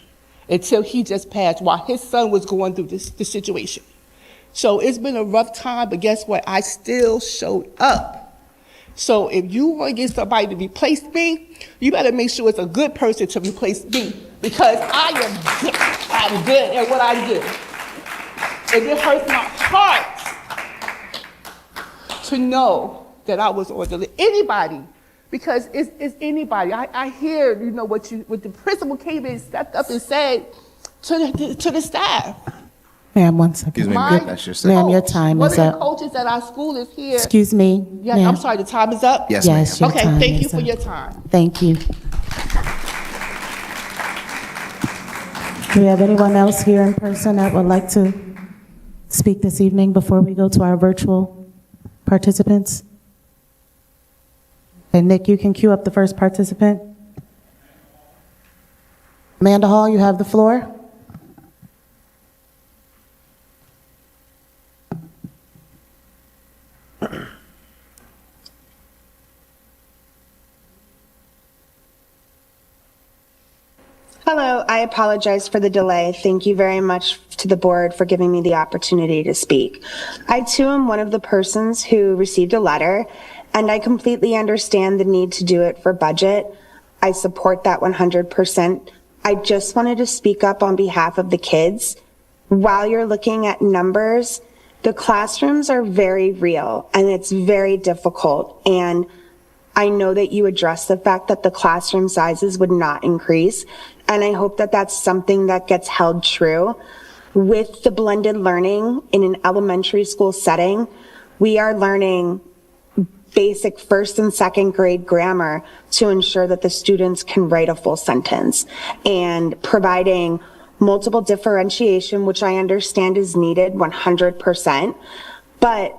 until he just passed while his son was going through this situation. So it's been a rough time, but guess what? I still showed up. So if you want to get somebody to replace me, you better make sure it's a good person to replace me, because I'm good at what I do. And it hurts my heart to know that I was on the list. Anybody, because it's anybody. I hear, what the principal came in, stepped up and said to the staff. Ma'am, 1 second. Excuse me, that's your second. Ma'am, your time One is of the up. coaches at our school is here. Excuse me. Yes, ma'am. I'm sorry, the time is up? Yes, Yes, ma'am. your Okay, time thank you is for up. your time. Thank you. Do we have anyone else here in person that would like to speak this evening before we go to our virtual participants? Okay, Nick, you can queue up the first participant. Amanda Hall, you have the floor. Hello, I apologize for the delay. Thank you very much to the board for giving me the opportunity to speak. I too am one of the persons who received a letter, and I completely understand the need to do it for budget. I support that 100%. I just wanted to speak up on behalf of the kids. While you're looking at numbers, the classrooms are very real and it's very difficult. And I know that you addressed the fact that the classroom sizes would not increase. And I hope that that's something that gets held true. With the blended learning in an elementary school setting, we are learning basic first and second grade grammar to ensure that the students can write a full sentence, and providing multiple differentiation, which I understand is needed 100%, but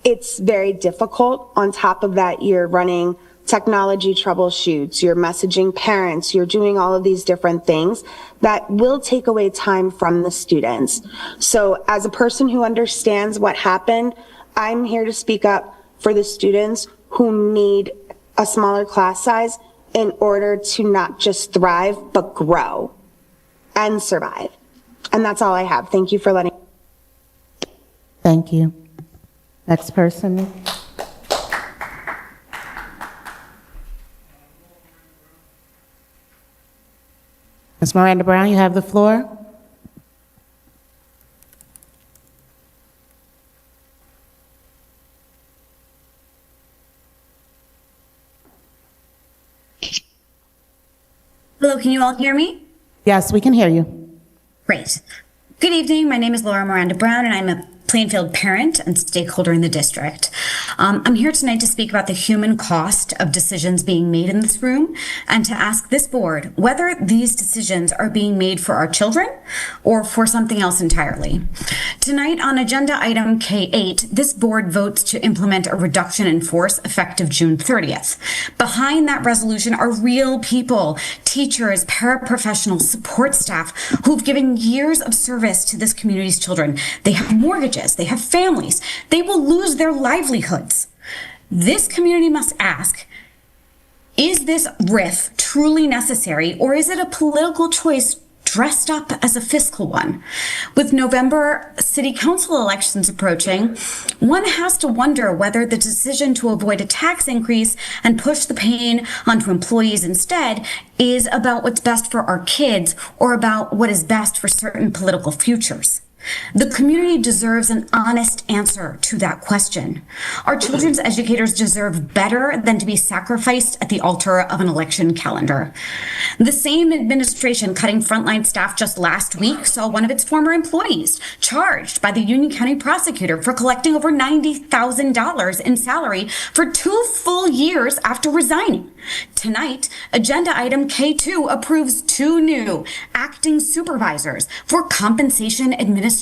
it's very difficult. On top of that, you're running technology troubleshoots, you're messaging parents, you're doing all of these different things that will take away time from the students. So as a person who understands what happened, I'm here to speak up for the students who need a smaller class size in order to not just thrive, but grow and survive. And that's all I have. Thank you for letting. Thank you. Next person. Ms. Miranda Brown, you have the floor. Hello, can you all hear me? Yes, we can hear you. Great. Good evening. My name is Laura Miranda Brown, and I'm a Plainfield parent and stakeholder in the district. I'm here tonight to speak about the human cost of decisions being made in this room and to ask this board whether these decisions are being made for our children or for something else entirely. Tonight on agenda item K8, this board votes to implement a reduction in force effective June 30th. Behind that resolution are real people, teachers, paraprofessionals, support staff who've given years of service to this community's children. They have mortgages. They have families. They will lose their livelihoods. This community must ask, is this RIF truly necessary, or is it a political choice dressed up as a fiscal one? With November city council elections approaching, one has to wonder whether the decision to avoid a tax increase and push the pain onto employees instead is about what's best for our kids or about what is best for certain political futures. The community deserves an honest answer to that question. Our children's educators deserve better than to be sacrificed at the altar of an election calendar. The same administration cutting frontline staff just last week saw one of its former employees charged by the Union County prosecutor for collecting over $90,000 in salary for 2 full years after resigning. Tonight, agenda item K2 approves 2 new acting supervisors for compensation administration.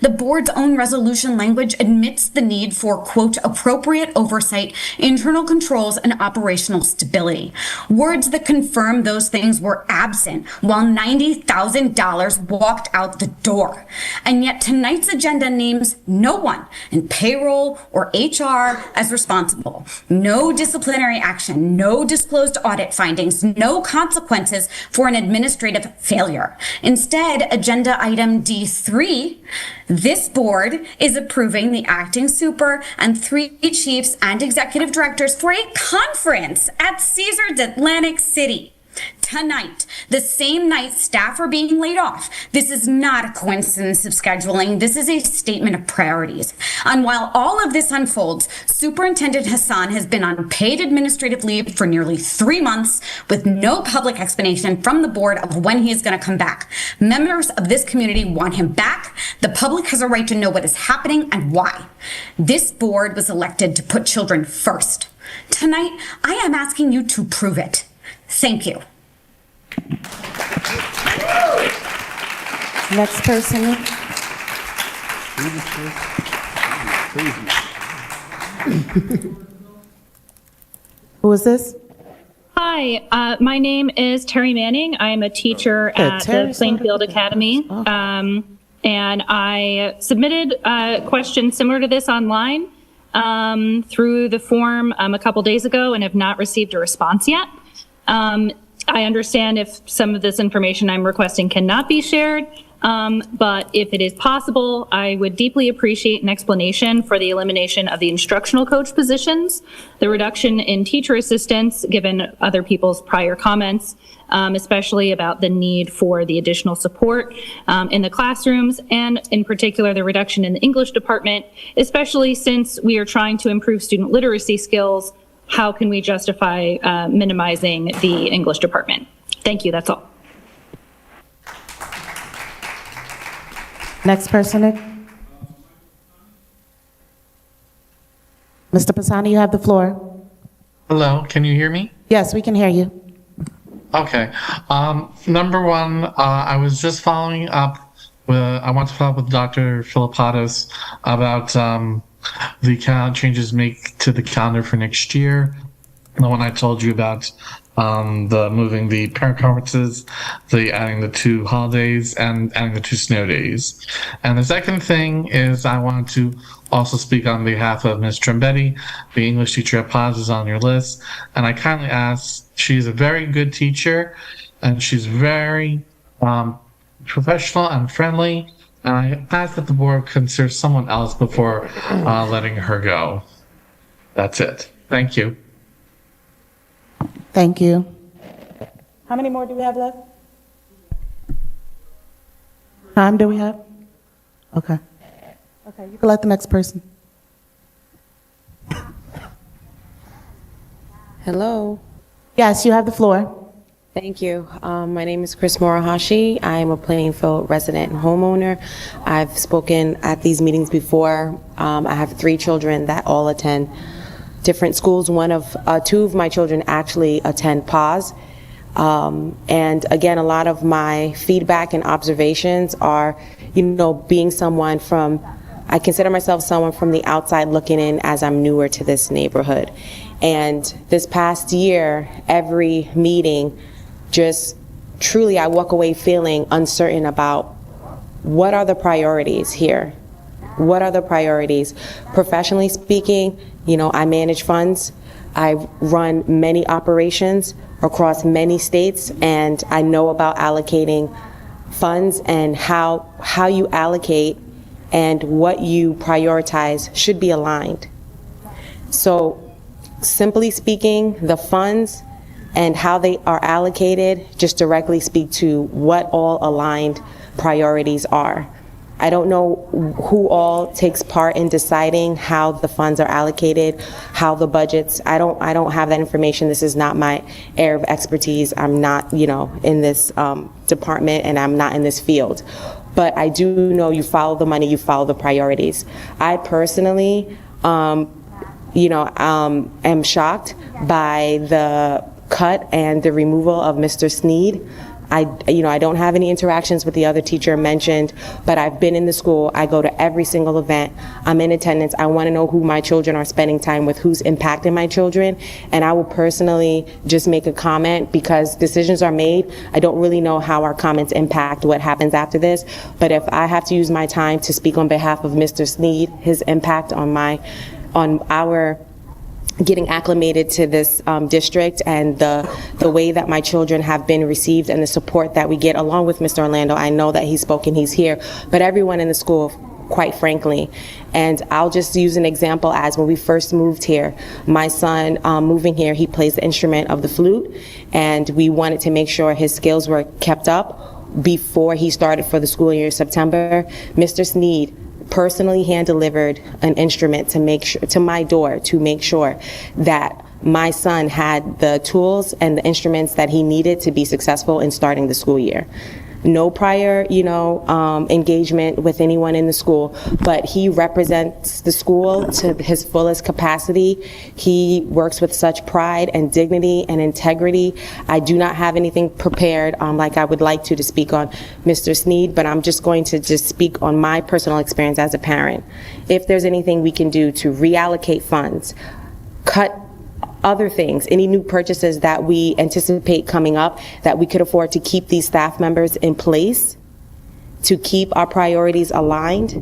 The board's own resolution language admits the need for, quote, appropriate oversight, internal controls, and operational stability. Words that confirm those things were absent while $90,000 walked out the door. And yet tonight's agenda names no one in payroll or HR as responsible. No disciplinary action, no disclosed audit findings, no consequences for an administrative failure. Instead, agenda item D3, this board is approving the acting super and 3 chiefs and executive directors for a conference at Caesars Atlantic City. Tonight, the same night staff are being laid off. This is not a coincidence of scheduling. This is a statement of priorities. And while all of this unfolds, Superintendent Hassan has been on paid administrative leave for nearly 3 months with no public explanation from the board of when he is going to come back. Members of this community want him back. The public has a right to know what is happening and why. This board was elected to put children first. Tonight, I am asking you to prove it. Thank you. Next person. Who is this? Hi, my name is Terry Manning. I'm a teacher at the Plainfield Academy. And I submitted a question similar to this online through the form a couple days ago and have not received a response yet. I understand if some of this information I'm requesting cannot be shared, but if it is possible, I would deeply appreciate an explanation for the elimination of the instructional coach positions, the reduction in teacher assistants, given other people's prior comments, especially about the need for the additional support in the classrooms, and in particular, the reduction in the English department, especially since we are trying to improve student literacy skills. How can we justify minimizing the English department? Thank you, that's all. Next person, Nick. Mr. Pisani, you have the floor. Hello, can you hear me? Yes, we can hear you. Okay. Number one, I was just following up I want to follow up with Dr. Filipatos about the changes made to the calendar for next year. The one I told you about, the moving the parent conferences, the adding the 2 holidays, and adding the 2 snow days. And the second thing is I wanted to also speak on behalf of Ms. Trembetti, the English teacher at Paz is on your list. And I kindly ask, she's a very good teacher, and she's very professional and friendly. And I ask that the board consider someone else before letting her go. That's it. Thank you. Thank you. How many more do we have left? Time do we have? Okay. Okay, you can let the next person. Hello. Yes, you have the floor. Thank you. My name is Chris Morahashi. I am a Plainfield resident and homeowner. I've spoken at these meetings before. I have 3 children that all attend different schools. 2 of my children actually attend PAWS. And again, a lot of my feedback and observations are, being someone I consider myself someone from the outside looking in as I'm newer to this neighborhood. And this past year, every meeting, just truly I walk away feeling uncertain about what are the priorities here? What are the priorities? Professionally speaking, I manage funds. I run many operations across many states, and I know about allocating funds and how you allocate and what you prioritize should be aligned. So simply speaking, the funds and how they are allocated just directly speak to what all aligned priorities are. I don't know who all takes part in deciding how the funds are allocated, how the budgets. I don't have that information. This is not my area of expertise. I'm not, in this department, and I'm not in this field. But I do know you follow the money, you follow the priorities. I personally, am shocked by the cut and the removal of Mr. Sneed. I don't have any interactions with the other teacher mentioned, but I've been in the school. I go to every single event. I'm in attendance. I want to know who my children are spending time with, who's impacting my children, and I will personally just make a comment because decisions are made. I don't really know how our comments impact what happens after this, but if I have to use my time to speak on behalf of Mr. Sneed, his impact on our getting acclimated to this district and the way that my children have been received and the support that we get along with Mr. Orlando. I know that he's spoken, he's here, but everyone in the school, quite frankly. And I'll just use an example as when we first moved here, my son moving here, he plays the instrument of the flute, and we wanted to make sure his skills were kept up before he started for the school year in September. Mr. Sneed personally hand-delivered an instrument to my door to make sure that my son had the tools and the instruments that he needed to be successful in starting the school year. no prior, engagement with anyone in the school, but he represents the school to his fullest capacity. He works with such pride and dignity and integrity. I do not have anything prepared like I would like to speak on Mr. Sneed, but I'm just going to speak on my personal experience as a parent. If there's anything we can do to reallocate funds, cut other things, any new purchases that we anticipate coming up that we could afford to keep these staff members in place, to keep our priorities aligned,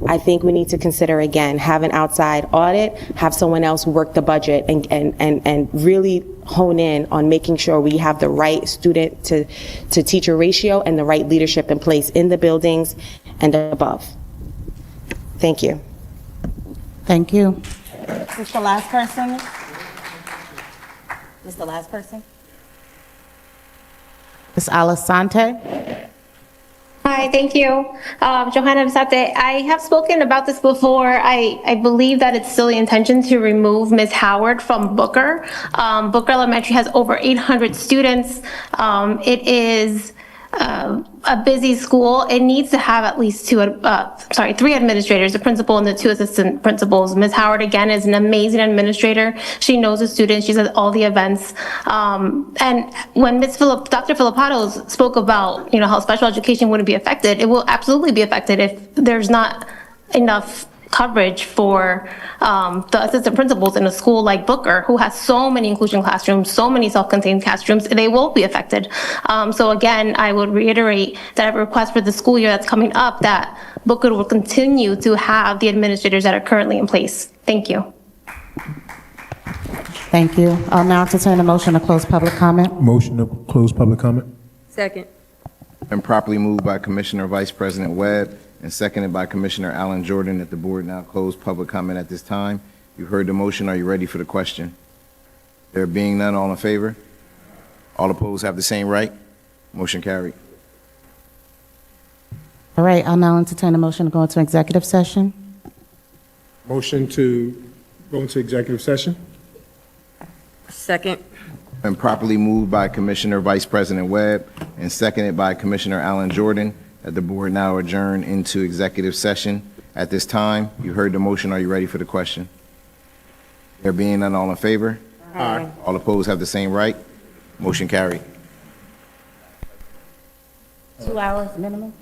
I think we need to consider again, have an outside audit, have someone else work the budget and really hone in on making sure we have the right student to teacher ratio and the right leadership in place in the buildings and above. Thank you. Thank you. Who's the last person? Is the last person? Ms. Alasante? Hi, thank you. Johanna Bisate. I have spoken about this before. I believe that it's still the intention to remove Ms. Howard from Booker. Booker Elementary has over 800 students. It is a busy school. It needs to have at least three administrators, the principal and the two assistant principals. Ms. Howard, again, is an amazing administrator. She knows the students. She's at all the events. And when Dr. Filipatos spoke about, how special education wouldn't be affected, it will absolutely be affected if there's not enough coverage for the assistant principals in a school like Booker, who has so many inclusion classrooms, so many self-contained classrooms. They will be affected. So again, I would reiterate that I request for the school year that's coming up that Booker will continue to have the administrators that are currently in place. Thank you. Thank you. I'll now entertain a motion to close public comment. Motion to close public comment. Second. And properly moved by Commissioner Vice President Webb and seconded by Commissioner Allen Jordan that the board now close public comment at this time. You heard the motion. Are you ready for the question? There being none, all in favor? All opposed have the same right? Motion carried. All right, I'll now entertain a motion to go into executive session. Motion to go into executive session. Second. And properly moved by Commissioner Vice President Webb and seconded by Commissioner Allen Jordan that the board now adjourn into executive session at this time. You heard the motion. Are you ready for the question? There being none, all in favor? Aye. All opposed have the same right? Motion carried. 2 hours minimum?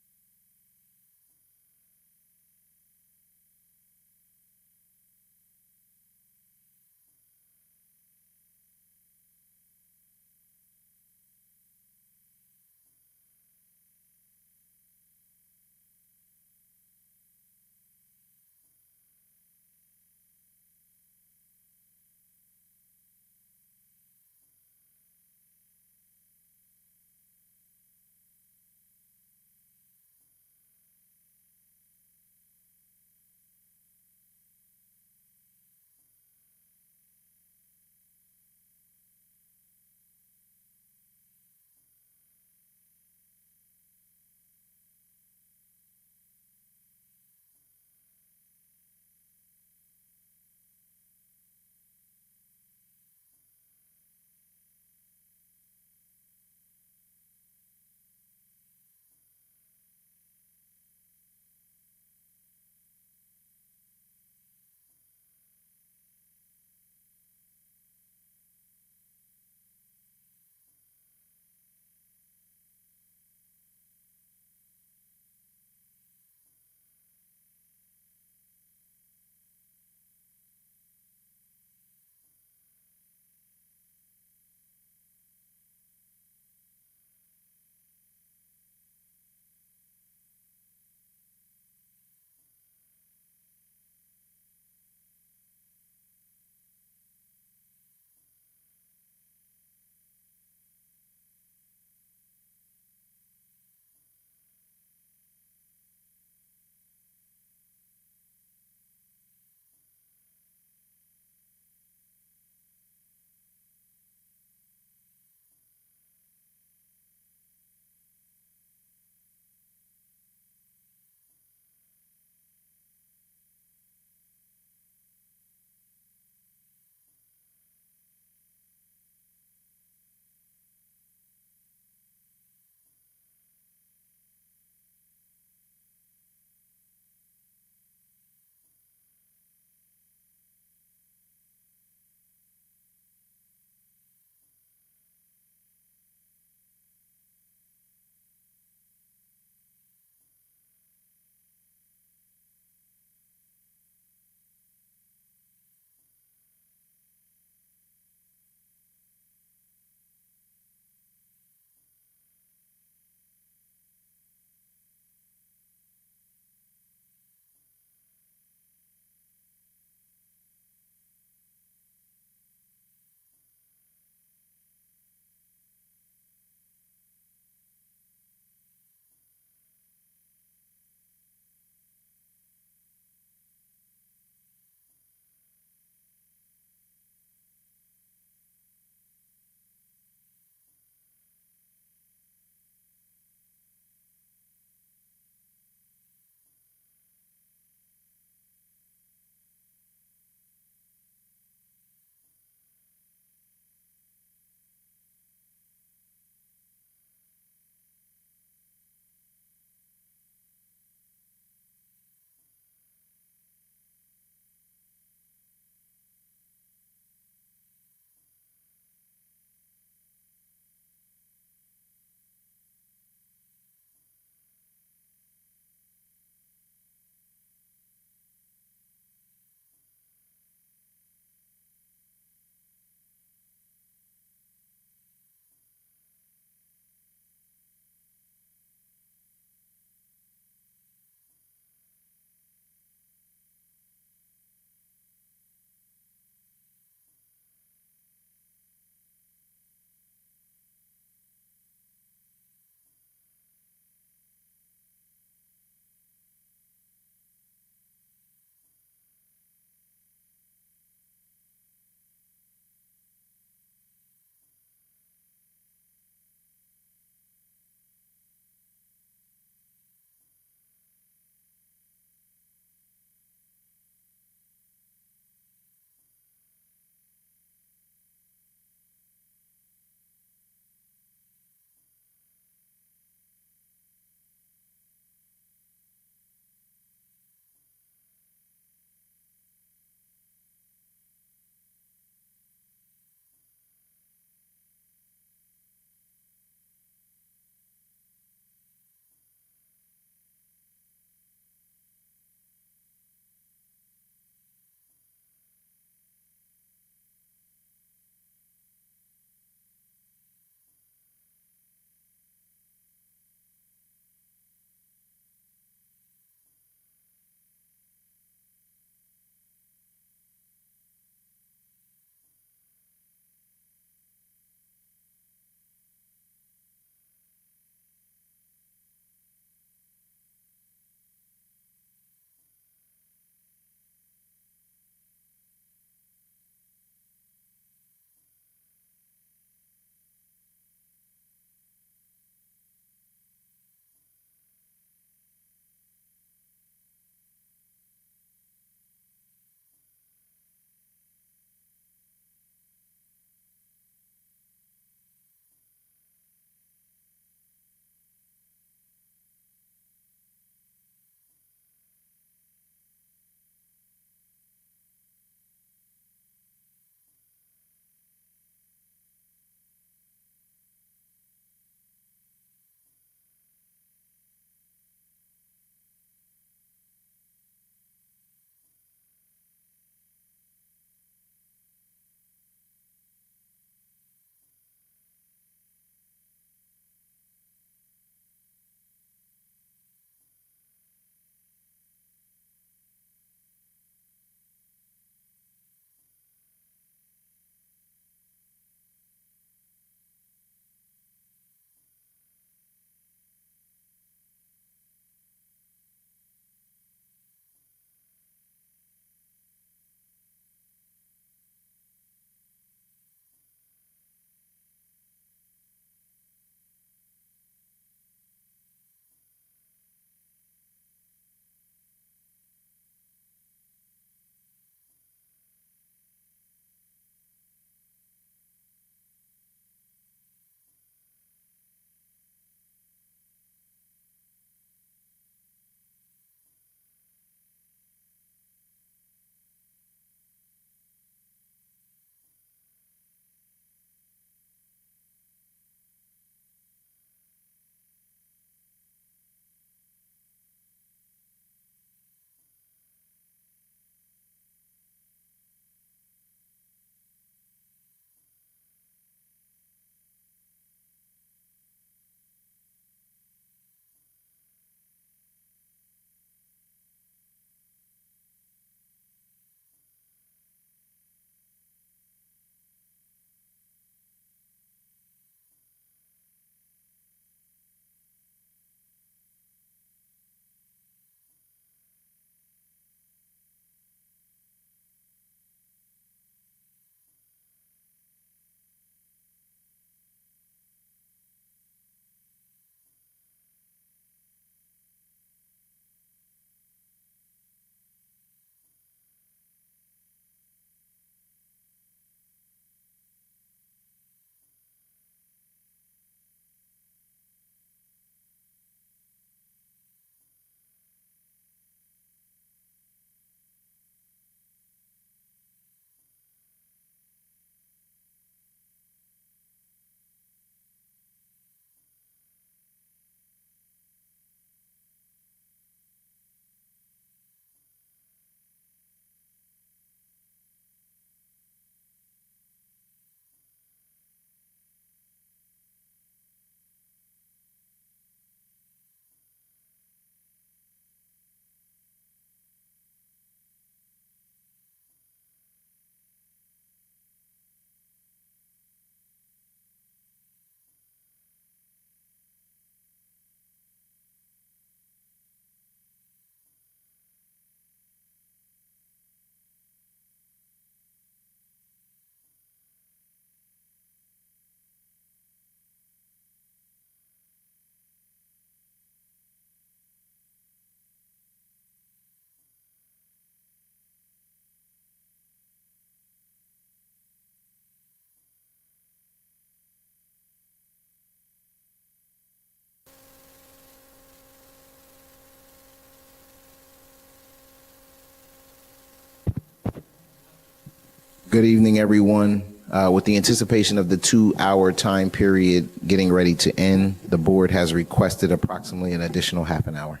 Good evening, everyone. With the anticipation of the 2-hour time period getting ready to end, the board has requested approximately an additional half an hour.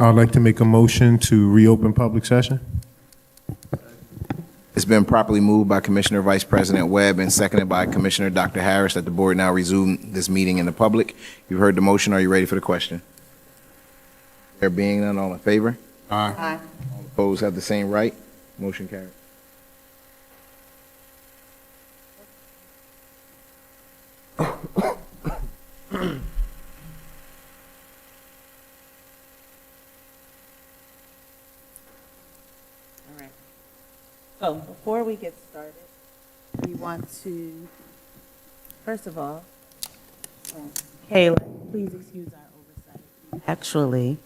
I'd like to make a motion to reopen public session. It's been properly moved by Commissioner Vice President Webb and seconded by Commissioner Dr. Harris that the board now resume this meeting in the public. You've heard the motion. Are you ready for the question? There being none, all in favor? Aye. All opposed have the same right. Motion carried. So before we get started, we want to, first of all, Kayla, please excuse our oversight. We actually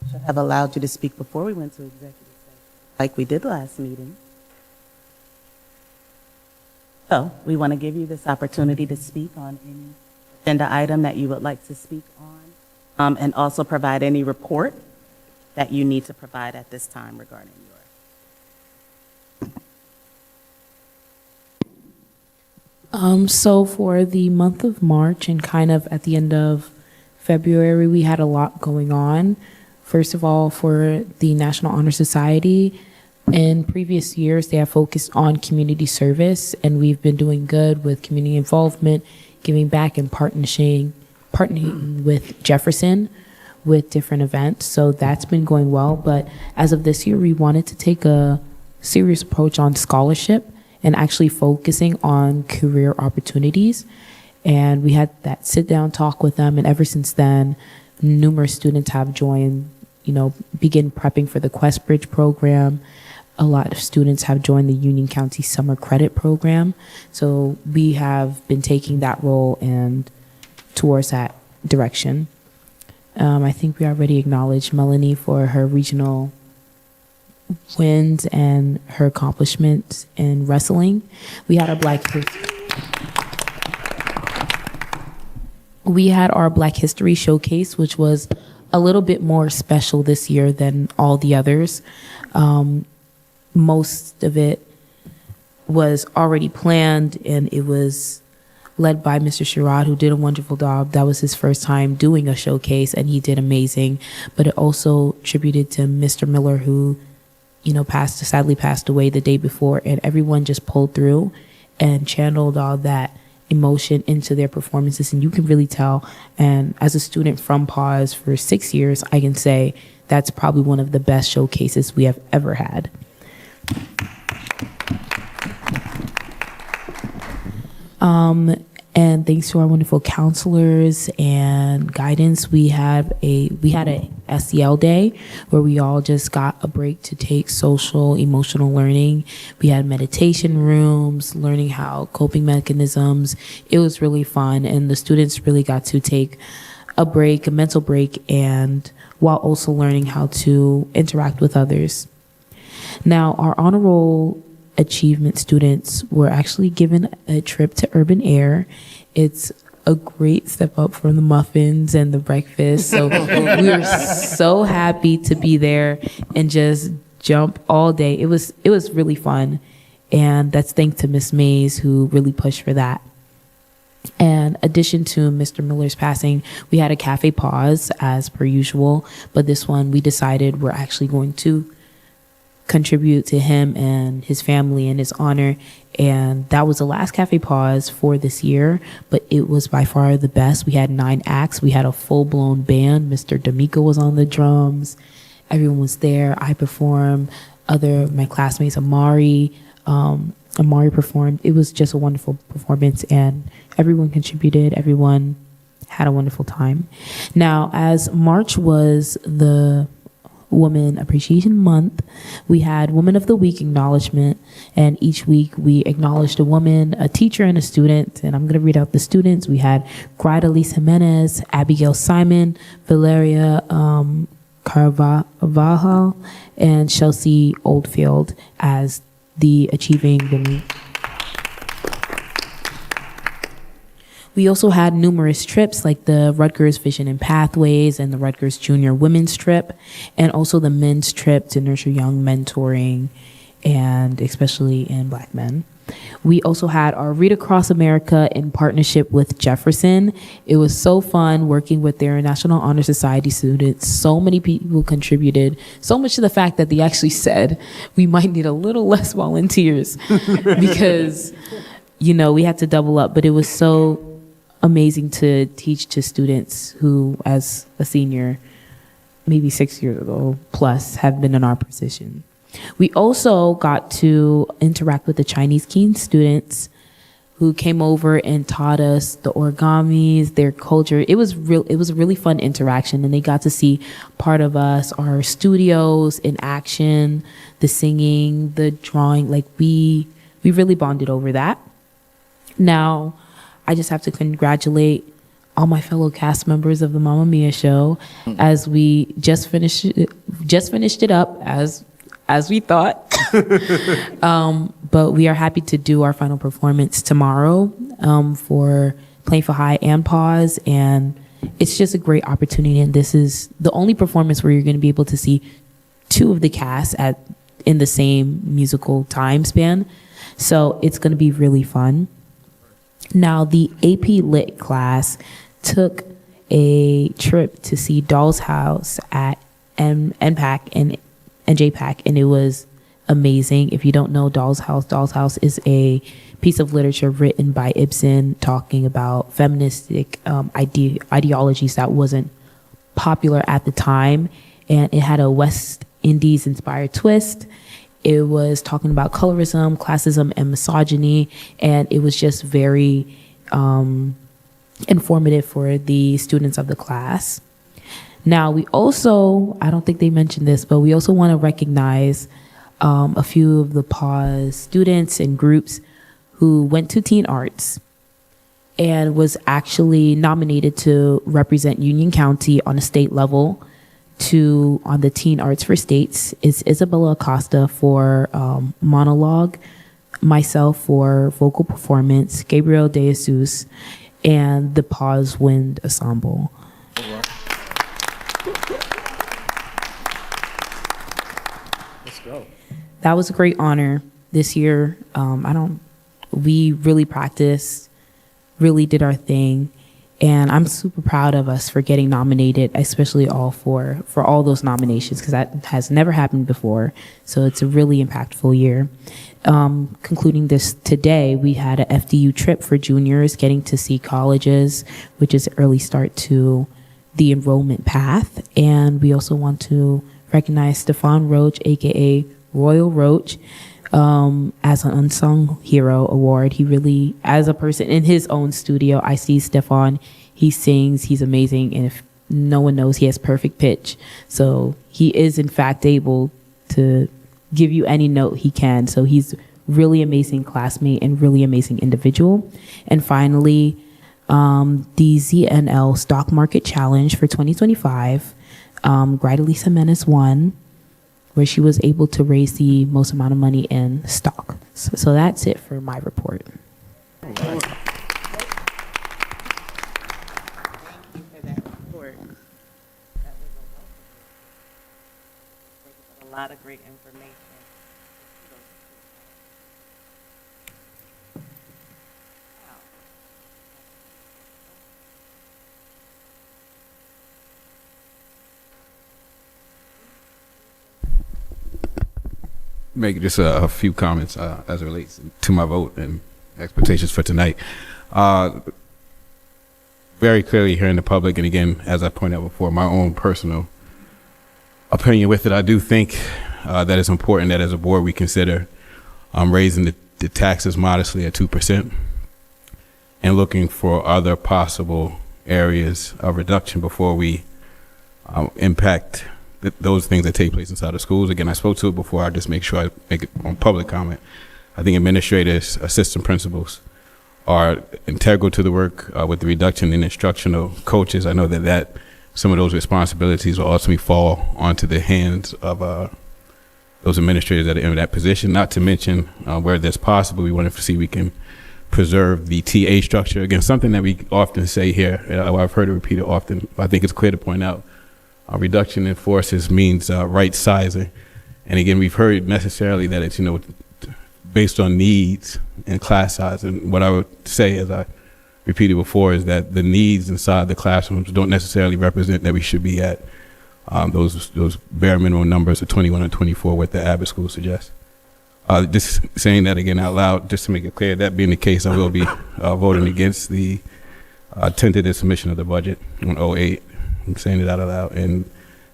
should have allowed you to speak before we went to executive session, like we did last meeting. So we want to give you this opportunity to speak on any agenda item that you would like to speak on, and also provide any report that you need to provide at this time regarding your. So for the month of March and kind of at the end of February, we had a lot going on. First of all, for the National Honor Society, in previous years, they have focused on community service, and we've been doing good with community involvement, giving back, and partnering with Jefferson with different events. So that's been going well. But as of this year, we wanted to take a serious approach on scholarship and actually focusing on career opportunities. And we had that sit-down talk with them, and ever since then, numerous students have joined, begin prepping for the Questbridge program. A lot of students have joined the Union County Summer Credit Program. So we have been taking that role and towards that direction. I think we already acknowledged Melanie for her regional wins and her accomplishments in wrestling. We had our Black History Showcase, which was a little bit more special this year than all the others. Most of it was already planned, and it was led by Mr. Sherrod, who did a wonderful job. That was his first time doing a showcase, and he did amazing. But it also attributed to Mr. Miller, who sadly passed away the day before, and everyone just pulled through and channeled all that emotion into their performances, and you can really tell. And as a student from PAWS for 6 years, I can say that's probably one of the best showcases we have ever had. And thanks to our wonderful counselors and guidance, we had a SEL day where we all just got a break to take social, emotional learning. We had meditation rooms, learning how coping mechanisms. It was really fun, and the students really got to take a break, a mental break, and while also learning how to interact with others. Now, our honor roll achievement students were actually given a trip to Urban Air. It's a great step up from the muffins and the breakfast. So we were so happy to be there and just jump all day. It was really fun. And that's thanks to Miss Mays, who really pushed for that. And addition to Mr. Miller's passing, we had a cafe pause as per usual, but this one we decided we're actually going to contribute to him and his family in his honor. And that was the last cafe pause for this year, but it was by far the best. We had 9 acts. We had a full-blown band. Mr. D'Amico was on the drums. Everyone was there. I performed. My classmates, Amari performed. It was just a wonderful performance, and everyone contributed. Everyone had a wonderful time. Now, as March was the Woman Appreciation Month, we had Woman of the Week acknowledgement, and each week we acknowledged a woman, a teacher, and a student. And I'm going to read out the students. We had Grida Jimenez, Abigail Simon, Valeria Carvajal, and Chelsea Oldfield as the Achieving Women. We also had numerous trips like the Rutgers Vision and Pathways and the Rutgers Junior Women's Trip, and also the men's trip to nurture young mentoring, and especially in Black men. We also had our Read Across America in partnership with Jefferson. It was so fun working with their National Honor Society students. So many people contributed, so much to the fact that they actually said we might need a little less volunteers because, you know, we had to double up, but it was so amazing to teach to students who, as a senior, maybe 6 years ago plus, have been in our position. We also got to interact with the Chinese Keen students who came over and taught us the origamis, their culture. It was a really fun interaction, and they got to see part of us, our studios in action, the singing, the drawing. Like we really bonded over that. Now, I just have to congratulate all my fellow cast members of the Mamma Mia show as we just finished it up as we thought. But we are happy to do our final performance tomorrow for Plainfield High and Pause, and it's just a great opportunity. And this is the only performance where you're going to be able to see two of the cast in the same musical time span. So it's going to be really fun. Now, the AP Lit class took a trip to see Doll's House at NPAC and JPAC, and it was amazing. If you don't know Doll's House is a piece of literature written by Ibsen talking about feministic ideologies that wasn't popular at the time, and it had a West Indies inspired twist. It was talking about colorism, classism, and misogyny, and it was just very informative for the students of the class. Now, we also, I don't think they mentioned this, but we also want to recognize a few of the Pause students and groups who went to Teen Arts and was actually nominated to represent Union County on a state level on the Teen Arts for States. Is Isabella Acosta for monologue, myself for vocal performance, Gabriel De Jesus, and the Pause Wind Ensemble. Let's go. That was a great honor this year. We really practiced, really did our thing. And I'm super proud of us for getting nominated, especially for all those nominations, because that has never happened before. So it's a really impactful year. Concluding this today, we had an FDU trip for juniors, getting to see colleges, which is an early start to the enrollment path. And we also want to recognize Stefan Roach, aka Royal Roach, as an unsung hero award. He really, as a person in his own studio, I see Stefan, he sings, he's amazing, and if no one knows, he has perfect pitch. So he is in fact able to give you any note he can. So he's really amazing classmate and really amazing individual. And finally, the ZNL Stock Market Challenge for 2025, Gridalisa Menace won, where she was able to raise the most amount of money in stock. So that's it for my report. Thank you for that report. That was a lot of great information. Make just a few comments as it relates to my vote and expectations for tonight. Very clearly here in the public, and again, as I pointed out before, my own personal opinion with it, I do think that it's important that as a board we consider raising the taxes modestly at 2% and looking for other possible areas of reduction before we impact those things that take place inside of schools. Again, I spoke to it before. I just make sure I make it on public comment. I think administrators, assistant principals are integral to the work with the reduction in instructional coaches. I know that some of those responsibilities will ultimately fall onto the hands of those administrators that are in that position. Not to mention where that's possible, we want to see we can preserve the TA structure. Again, something that we often say here, I've heard it repeated often, but I think it's clear to point out. Reduction in forces means right sizing, and again, we've heard necessarily that it's based on needs and class size. And what I would say, as I repeated before, is that the needs inside the classrooms don't necessarily represent that we should be at those bare minimum numbers of 21 and 24, what the Abbott School suggests. Just saying that again out loud, just to make it clear, that being the case, I will be voting against the tentative submission of the budget on 08. I'm saying it out loud, and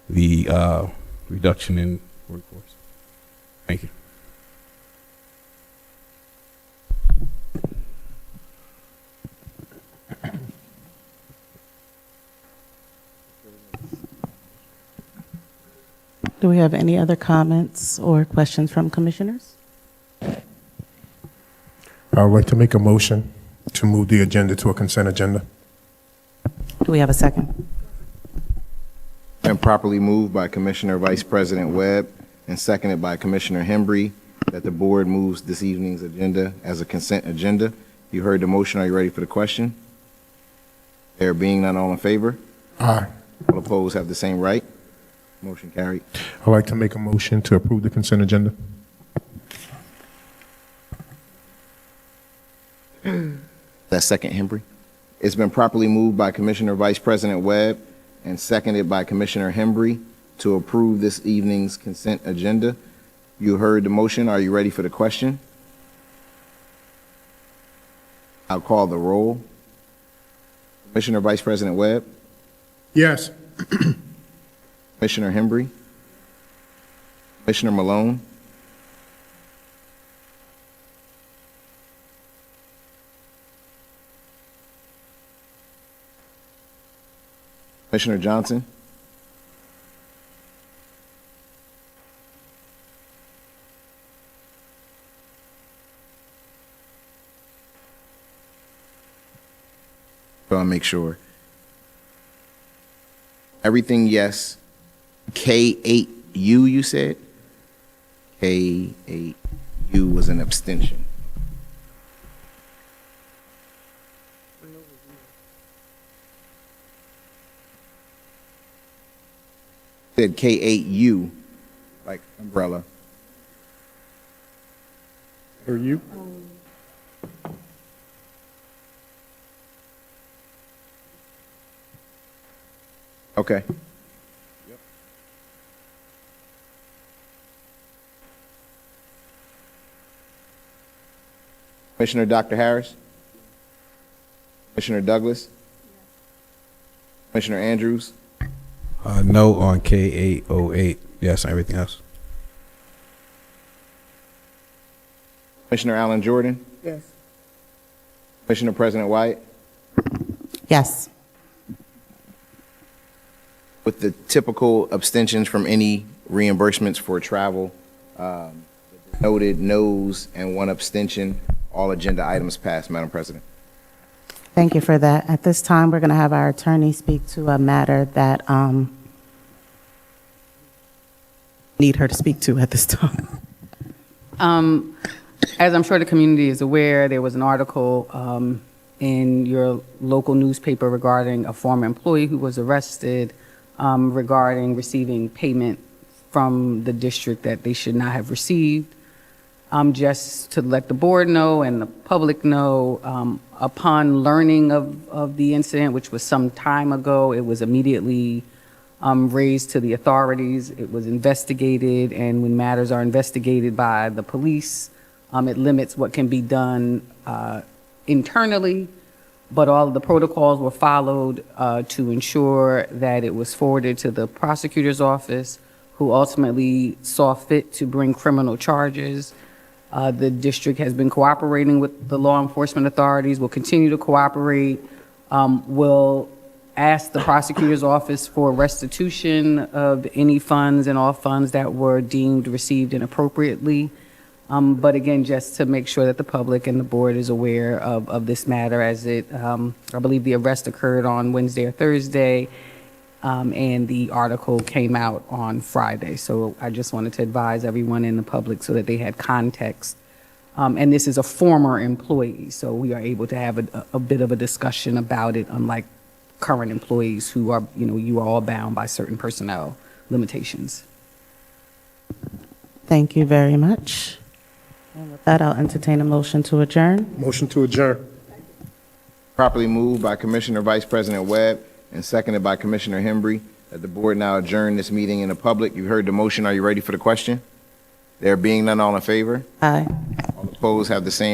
the reduction in workforce. Thank you. Do we have any other comments or questions from commissioners? I would like to make a motion to move the agenda to a consent agenda. Do we have a second? And properly moved by Commissioner Vice President Webb and seconded by Commissioner Hembry that the board moves this evening's agenda as a consent agenda. You heard the motion. Are you ready for the question? There being none, all in favor? Aye. All opposed have the same right. Motion carried. I'd like to make a motion to approve the consent agenda. That second, Hembry. It's been properly moved by Commissioner Vice President Webb and seconded by Commissioner Hembry to approve this evening's consent agenda. You heard the motion. Are you ready for the question? I'll call the roll. Commissioner Vice President Webb? Yes. Commissioner Hembry? Commissioner Malone? Commissioner Johnson? So I'll make sure. Everything yes. K8U, you said? K8U was an abstention. Said K8U, like umbrella. Or you? Okay. Commissioner Dr. Harris? Commissioner Douglas? Commissioner Andrews? No on K808. Yes on everything else. Commissioner Allen Jordan? Yes. Commissioner President Wyatt? Yes. With the typical abstentions from any reimbursements for travel, noted noes and one abstention, all agenda items passed, Madam President. Thank you for that. At this time, we're going to have our attorney speak to a matter that need her to speak to at this time. As I'm sure the community is aware, there was an article in your local newspaper regarding a former employee who was arrested regarding receiving payment from the district that they should not have received. Just to let the board know and the public know, upon learning of the incident, which was some time ago, it was immediately raised to the authorities. It was investigated, and when matters are investigated by the police, it limits what can be done internally, but all of the protocols were followed to ensure that it was forwarded to the prosecutor's office, who ultimately saw fit to bring criminal charges. The district has been cooperating with the law enforcement authorities, will continue to cooperate, will ask the prosecutor's office for restitution of any funds and all funds that were deemed received inappropriately. But again, just to make sure that the public and the board is aware of this matter, as it, I believe the arrest occurred on Wednesday or Thursday, and the article came out on Friday. So I just wanted to advise everyone in the public so that they had context. And this is a former employee, so we are able to have a bit of a discussion about it, unlike current employees who are, you are all bound by certain personnel limitations. Thank you very much. And with that, I'll entertain a motion to adjourn. Motion to adjourn. Properly moved by Commissioner Vice President Webb and seconded by Commissioner Hembry that the board now adjourn this meeting in the public. You heard the motion. Are you ready for the question? There being none, all in favor? Aye. All opposed have the same.